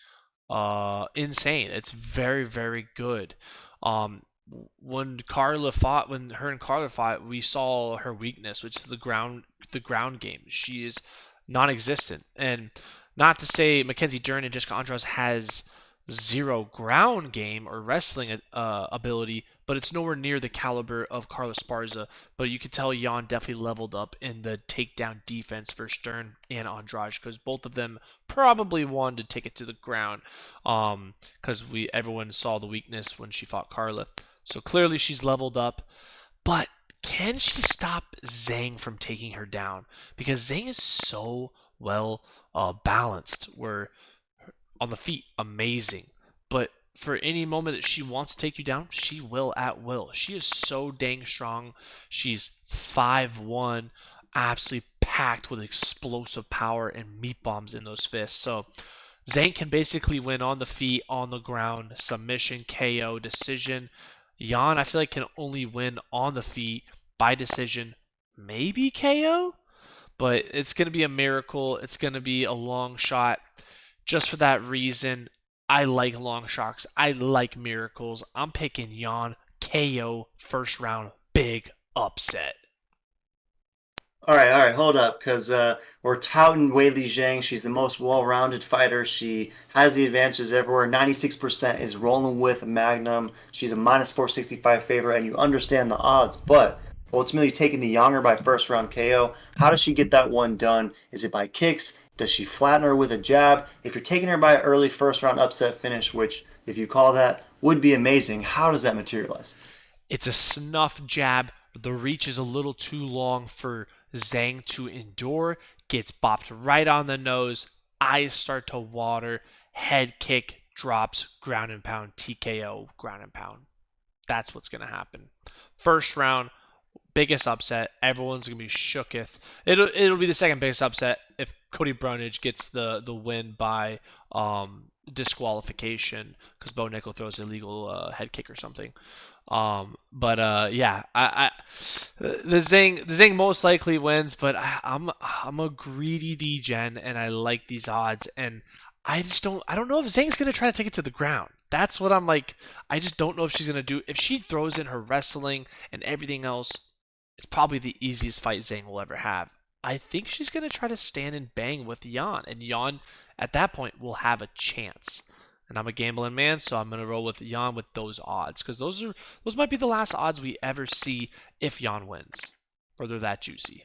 insane. It's very, very good. Um, when her and Carla fought, we saw her weakness, which is the ground game. She is non-existent, and not to say Mackenzie Dern and Jessica Andrade has zero ground game or wrestling ability, but it's nowhere near the caliber of Carla Esparza. But you could tell Jan definitely leveled up in the takedown defense for Stern and Andrade because both of them probably wanted to take it to the ground because everyone saw the weakness when she fought Carla. So clearly she's leveled up, but can she stop Zhang from taking her down? Because Zhang is so well balanced. Where on the feet, amazing. But for any moment that she wants to take you down, she will at will. She is so dang strong. She's 5'1", absolutely packed with explosive power and meat bombs in those fists. So Zhang can basically win on the feet, on the ground, submission, KO, decision. Jan, I feel like can only win on the feet by decision, maybe KO, but it's going to be a miracle. It's going to be a long shot. Just for that reason, I like long shots. I like miracles. I'm picking Jan KO first round, big upset. All right, hold up, because we're touting Wei Li Zhang. She's the most well-rounded fighter. She has the advantages everywhere. 96% is rolling with Magnum. She's a minus 465 favorite, and you understand the odds. But ultimately, taking the Younger by first round KO. How does she get that one done? Is it by kicks? Does she flatten her with a jab? If you're taking her by an early first round upset finish, which, if you call that, would be amazing, how does that materialize? It's a snuff jab. The reach is a little too long for Zhang to endure. Gets bopped right on the nose. Eyes start to water. Head kick drops. Ground and pound. TKO. Ground and pound. That's what's going to happen. First round, biggest upset. Everyone's going to be shooketh. It'll be the second biggest upset if Cody Brunage gets the win by disqualification because Bo Nickel throws an illegal head kick or something. Yeah, the Zing most likely wins, but I'm a greedy DGen and I like these odds, and I don't know if Zhang's gonna try to take it to the ground. That's what I'm like. I just don't know if she's gonna do. If she throws in her wrestling and everything else, it's probably the easiest fight Zhang will ever have. I think she's gonna try to stand and bang with Jan, and Jan at that point will have a chance. And I'm a gambling man, so I'm gonna roll with Jan with those odds because those might be the last odds we ever see if Jan wins, or they're that juicy.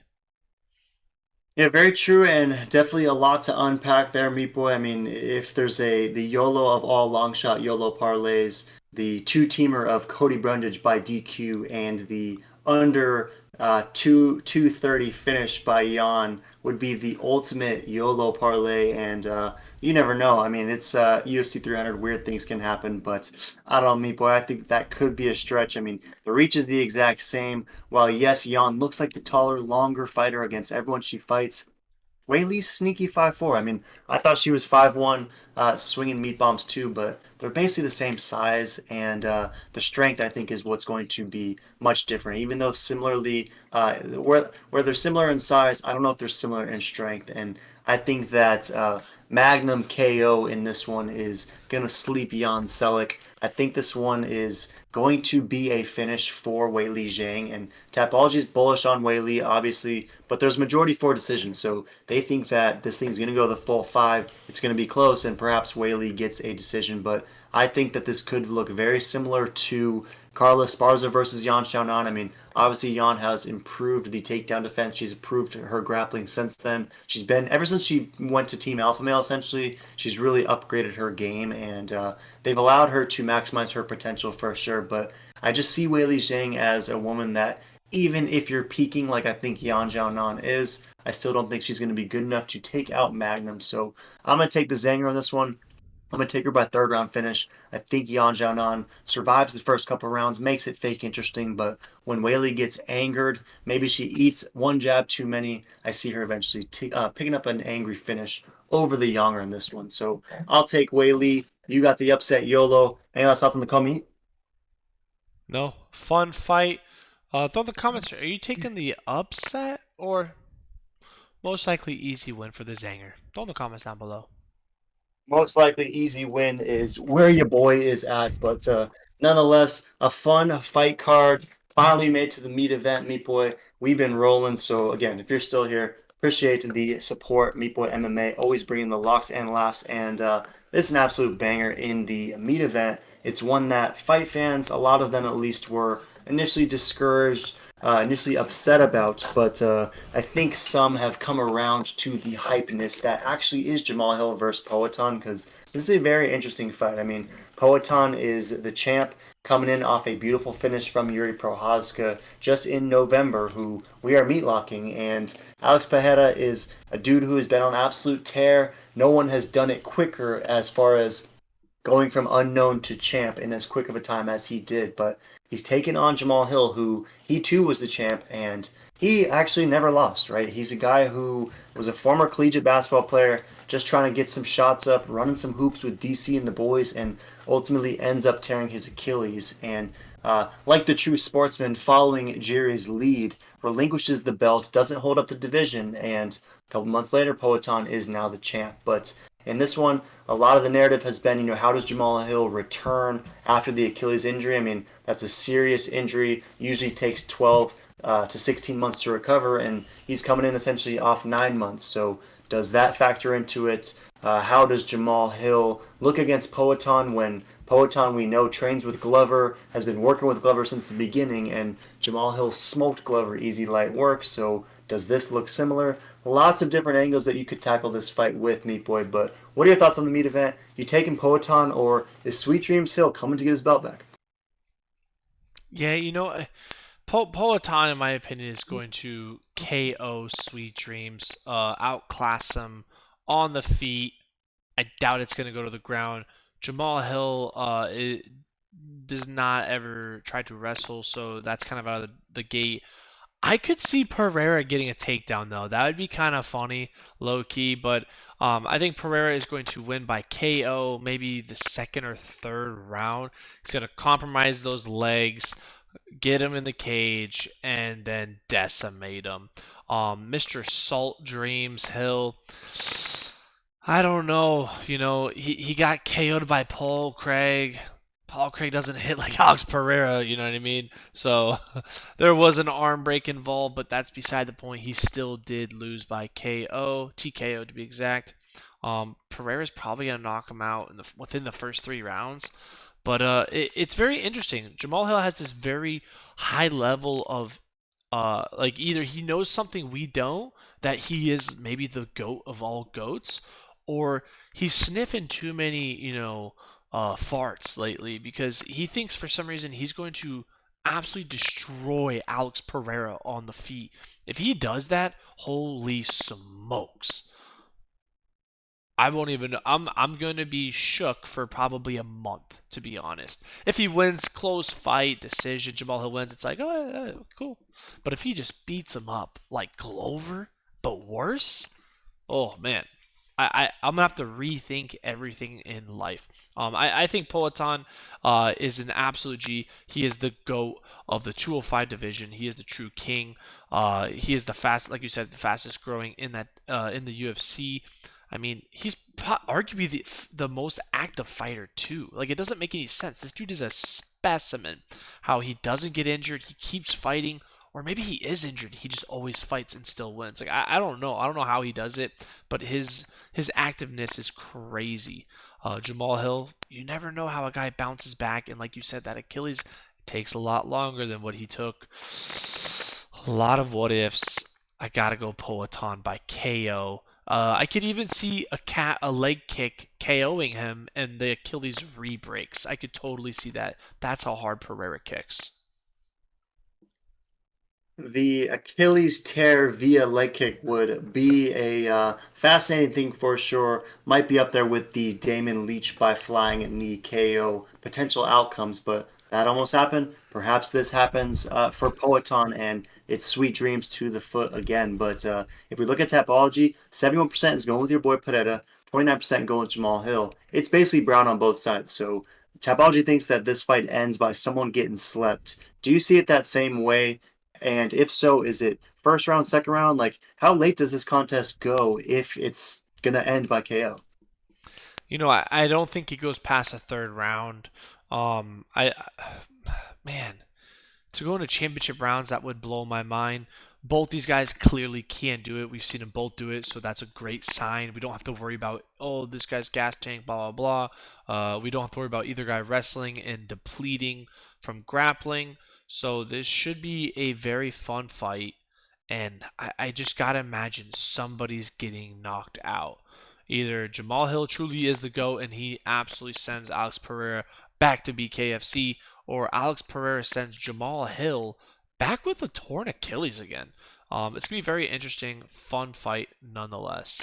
Yeah, very true, and definitely a lot to unpack there, Meat Boy. I mean, if there's the YOLO of all long shot YOLO parlays, the two-teamer of Cody Brundage by DQ and the under 230 finish by Jan would be the ultimate YOLO parlay. And you never know. I mean, it's UFC 300. Weird things can happen, but I don't know, Meat Boy. I think that could be a stretch. I mean, the reach is the exact same. While yes, Jan looks like the taller, longer fighter against everyone she fights, Whaley's sneaky 5'4". I mean, I thought she was 5'1", swinging meat bombs too, but they're basically the same size, and the strength I think is what's going to be much different. Even though similarly, where they're similar in size, I don't know if they're similar in strength, and I think that Magnum KO in this one is gonna sleep Jan Selleck. I think this one is going to be a finish for Weili Zhang, and Tapology is bullish on Weili, obviously, but there's majority for decision, so they think that this thing's going to go the full 5. It's going to be close, and perhaps Weili gets a decision, but I think that this could look very similar to Carla Esparza versus Yan Xiaonan. I mean, obviously Yan has improved the takedown defense. She's improved her grappling since then. She's been, ever since she went to Team Alpha Male, essentially, she's really upgraded her game, and they've allowed her to maximize her potential for sure. But I just see Weili Zhang as a woman that, even if you're peaking like I think Yan Xiaonan is, I still don't think she's going to be good enough to take out Magnum. So I'm going to take the Zanger on this one. I'm going to take her by third round finish. I think Yan Xiaonan survives the first couple rounds, makes it fake interesting, but when Weili gets angered, maybe she eats one jab too many, I see her eventually picking up an angry finish over the Younger in this one. So I'll take Weili. You got the upset YOLO. Any last thoughts on the comment? No, fun fight. Throw in the comments. Are you taking the upset or most likely easy win for the Zanger? Throw in the comments down below. Most likely easy win is where your boy is at, but nonetheless, a fun fight card finally made to the meat event, Meat Boy. We've been rolling, so again, if you're still here, appreciate the support, Meat Boy MMA, always bringing the locks and laughs, and this is an absolute banger in the meat event. It's one that fight fans, a lot of them at least, were initially discouraged, initially upset about, but I think some have come around to the hypeness that actually is Jamal Hill versus Poatan, because this is a very interesting fight. I mean, Poatan is the champ coming in off a beautiful finish from Jiri Prochazka just in November, who we are meatlocking, and Alex Pereira is a dude who has been on absolute tear. No one has done it quicker as far as going from unknown to champ in as quick of a time as he did, but he's taken on Jamal Hill, who he too was the champ, and he actually never lost, right? He's a guy who was a former collegiate basketball player, just trying to get some shots up, running some hoops with DC and the boys, and ultimately ends up tearing his Achilles. And like the true sportsman, following Jiri's lead, relinquishes the belt, doesn't hold up the division, and a couple months later, Poatan is now the champ. But in this one, a lot of the narrative has been, how does Jamal Hill return after the Achilles injury? I mean, that's a serious injury. Usually takes 12 to 16 months to recover, and he's coming in essentially off 9 months. So does that factor into it? How does Jamal Hill look against Poatan when Poatan, we know, trains with Glover, has been working with Glover since the beginning, and Jamal Hill smoked Glover easy light work. So does this look similar? Lots of different angles that you could tackle this fight with, Meat Boy. But what are your thoughts on the meat event? You taking Poatan, or is Sweet Dreams Hill coming to get his belt back? Yeah, Poatan, in my opinion, is going to KO Sweet Dreams, outclass him on the feet. I doubt it's going to go to the ground. Jamal Hill does not ever try to wrestle, so that's kind of out of the gate. I could see Pereira getting a takedown, though. That would be kind of funny, low-key, but I think Pereira is going to win by KO, maybe the second or third round. He's going to compromise those legs, get him in the cage, and then decimate him. Mr. Salt Dreams Hill, I don't know. He got KO'd by Paul Craig. Paul Craig doesn't hit like Alex Pereira, you know what I mean? So there was an arm break involved, but that's beside the point. He still did lose by KO, TKO to be exact. Pereira's probably gonna knock him out within the first 3 rounds. But it's very interesting. Jamal Hill has this very high level of like either he knows something we don't, that he is maybe the GOAT of all GOATs, or he's sniffing too many, farts lately because he thinks for some reason he's going to absolutely destroy Alex Pereira on the feet. If he does that, holy smokes. I won't even. I'm gonna be shook for probably a month, to be honest. If he wins close fight decision, Jamal Hill wins. It's like, oh, cool. But if he just beats him up like Glover, but worse, oh man, I'm gonna have to rethink everything in life. I think Poatan is an absolute G. He is the GOAT of the 205 division. He is the true king. He is the fast, like you said, the fastest growing in that in the UFC. I mean, he's arguably the most active fighter too. Like, it doesn't make any sense. This dude is a specimen. How he doesn't get injured, he keeps fighting, or maybe he is injured. He just always fights and still wins. Like, I don't know. I don't know how he does it, but his activeness is crazy. Jamal Hill, you never know how a guy bounces back, and like you said, that Achilles takes a lot longer than what he took. A lot of what ifs. I gotta go Poatan by KO. I could even see a leg kick KOing him and the Achilles re-breaks. I could totally see that. That's how hard Pereira kicks. The Achilles tear via leg kick would be a fascinating thing for sure. Might be up there with the Damon Leach by flying knee KO potential outcomes, but that almost happened. Perhaps this happens for Poetan, and it's sweet dreams to the foot again. But if we look at Tapology, 71% is going with your boy Pereira, 29% going with Jamal Hill. It's basically brown on both sides. So Tapology thinks that this fight ends by someone getting slept. Do you see it that same way? And if so, is it first round, second round? Like, how late does this contest go if it's going to end by KO? You know, I don't think he goes past the third round. Man, to go into championship rounds, that would blow my mind. Both these guys clearly can do it. We've seen them both do it, so that's a great sign. We don't have to worry about, oh, this guy's gas tank, blah, blah, blah. We don't have to worry about either guy wrestling and depleting from grappling. So this should be a very fun fight, and I just gotta imagine somebody's getting knocked out. Either Jamal Hill truly is the GOAT and he absolutely sends Alex Pereira back to BKFC, or Alex Pereira sends Jamal Hill back with a torn Achilles again. It's gonna be very interesting, fun fight nonetheless.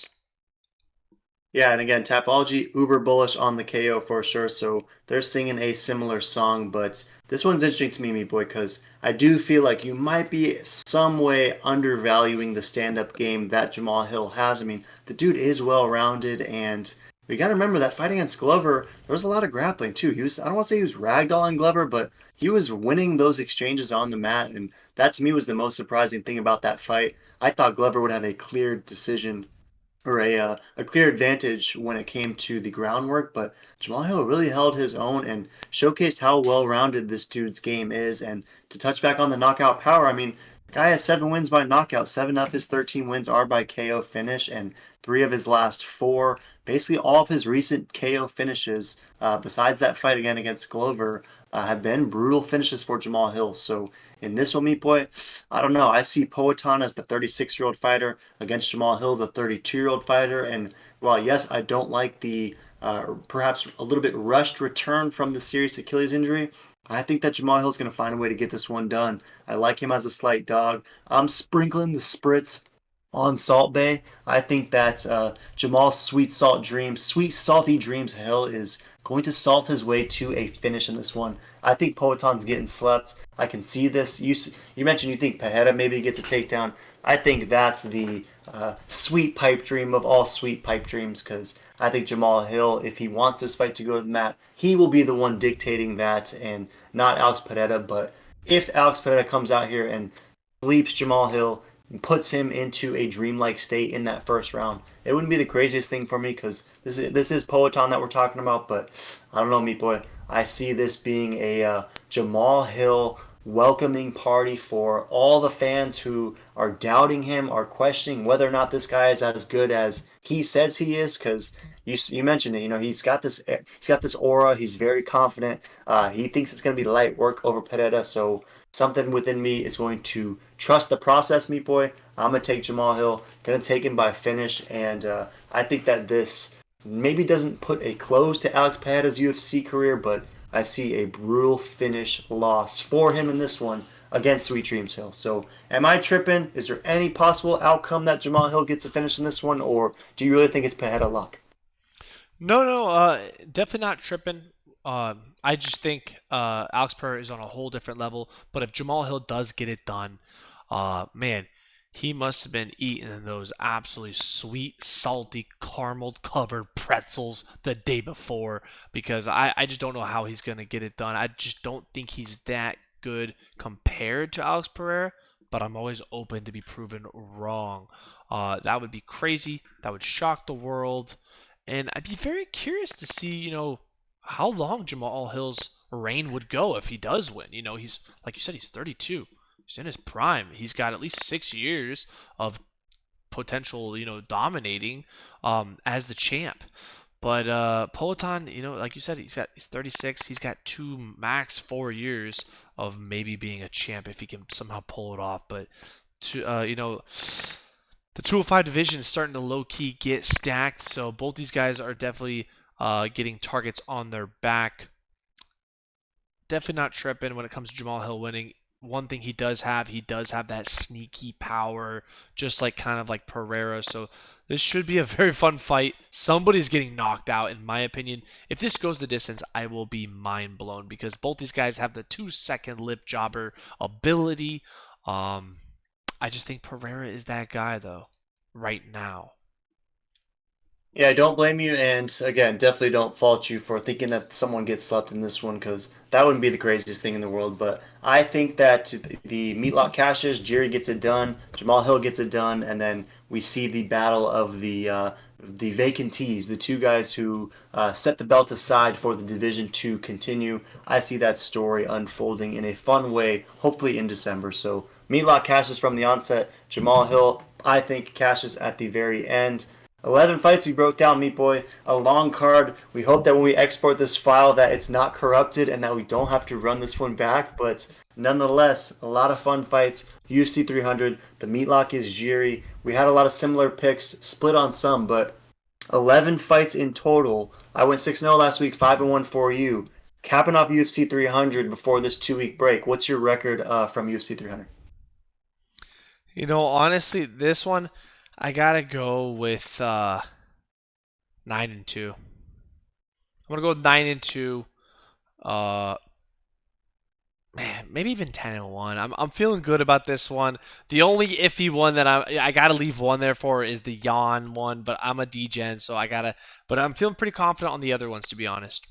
Yeah, and again, Tapology, uber bullish on the KO for sure. So they're singing a similar song, but this one's interesting to me, Meat Boy, because I do feel like you might be some way undervaluing the stand-up game that Jamal Hill has. I mean, the dude is well-rounded, and we got to remember that fight against Glover, there was a lot of grappling too. I don't want to say he was ragdolling Glover, but he was winning those exchanges on the mat, and that to me was the most surprising thing about that fight. I thought Glover would have a clear decision or a clear advantage when it came to the groundwork, but Jamal Hill really held his own and showcased how well-rounded this dude's game is. And to touch back on the knockout power, I mean, the guy has 7 wins by knockout. 7 of his 13 wins are by KO finish, and 3 of his last 4, basically all of his recent KO finishes, besides that fight again against Glover, have been brutal finishes for Jamal Hill. So in this one, Meat Boy, I don't know. I see Poetan as the 36-year-old fighter against Jamal Hill, the 32-year-old fighter. And while, yes, I don't like the perhaps a little bit rushed return from the serious Achilles injury, I think that Jamal Hill is going to find a way to get this one done. I like him as a slight dog. I'm sprinkling the spritz on Salt Bay. I think that Jamal's sweet salty dreams Hill is going to salt his way to a finish in this one. I think Poetan's getting slept. I can see this. You mentioned you think Pereira maybe gets a takedown. I think that's the sweet pipe dream of all sweet pipe dreams, because I think Jamal Hill, if he wants this fight to go to the mat, he will be the one dictating that and not Alex Pereira. But if Alex Pereira comes out here and sleeps Jamal Hill, puts him into a dreamlike state in that first round, it wouldn't be the craziest thing for me, because this is Poetan that we're talking about. But I don't know, Meat Boy. I see this being a Jamal Hill welcoming party for all the fans who are doubting him, are questioning whether or not this guy is as good as he says he is. Because you mentioned it, he's got this aura. He's very confident. He thinks it's going to be light work over Pereira. So something within me is going to trust the process, Meat Boy. I'm going to take Jamal Hill, going to take him by finish, and I think that this maybe doesn't put a close to Alex Pereira's UFC career, but I see a brutal finish loss for him in this one against Sweet Dreams Hill. So, am I tripping? Is there any possible outcome that Jamal Hill gets a finish in this one, or do you really think it's Pereira luck? No, definitely not tripping. I just think Alex Pereira is on a whole different level. But if Jamal Hill does get it done, man, he must have been eating those absolutely sweet, salty, caramel-covered pretzels the day before, because I just don't know how he's going to get it done. I just don't think he's that good compared to Alex Pereira, but I'm always open to be proven wrong. That would be crazy. That would shock the world. And I'd be very curious to see, how long Jamal Hill's reign would go if he does win. He's, like you said, he's 32. He's in his prime. He's got at least 6 years of potential, dominating as the champ. But Peloton, like you said, he's 36. He's got 4 years of maybe being a champ if he can somehow pull it off. But the 205 division is starting to low-key get stacked, so both these guys are definitely getting targets on their back. Definitely not tripping when it comes to Jamal Hill winning. One thing he does have that sneaky power, just kind of like Pereira. So this should be a very fun fight. Somebody's getting knocked out, in my opinion. If this goes the distance, I will be mind blown because both these guys have the 2-second lip jobber ability. I just think Pereira is that guy, though, right now. Yeah, I don't blame you, and again, definitely don't fault you for thinking that someone gets slept in this one, because that wouldn't be the craziest thing in the world. But I think that the Meatlock cashes, Jiri gets it done, Jamal Hill gets it done, and then we see the battle of the vacantees, the two guys who set the belt aside for the division to continue. I see that story unfolding in a fun way, hopefully in December. So Meatlock cashes from the onset. Jamal Hill, I think, cashes at the very end. 11 fights we broke down, Meat Boy. A long card. We hope that when we export this file that it's not corrupted and that we don't have to run this one back. But nonetheless, a lot of fun fights. UFC 300. The Meatlock is Jiri. We had a lot of similar picks, split on some, but 11 fights in total. I went 6-0 last week, 5-1 for you. Capping off UFC 300 before this 2-week break. What's your record from UFC 300? Honestly, this one, I gotta go with 9-2. I'm gonna go with 9-2. Man, maybe even 10-1. I'm feeling good about this one. The only iffy one that I gotta leave one there for is the Yawn one, but I'm a DGen, so but I'm feeling pretty confident on the other ones, to be honest.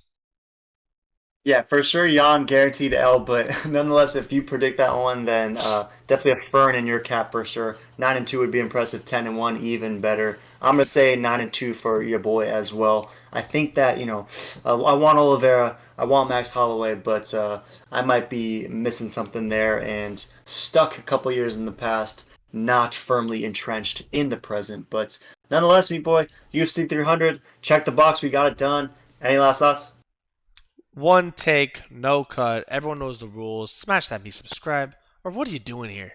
Yeah, for sure, Jan guaranteed L, but nonetheless, if you predict that one, then definitely a Fern in your cap for sure. 9-2 would be impressive. 10-1 even better. I'm gonna say 9-2 for your boy as well. I think that I want Oliveira, I want Max Holloway, but I might be missing something there and stuck a couple years in the past, not firmly entrenched in the present. But nonetheless, me boy, UFC 300, check the box. We got it done. Any last thoughts? One take, no cut. Everyone knows the rules. Smash that subscribe. Or what are you doing here?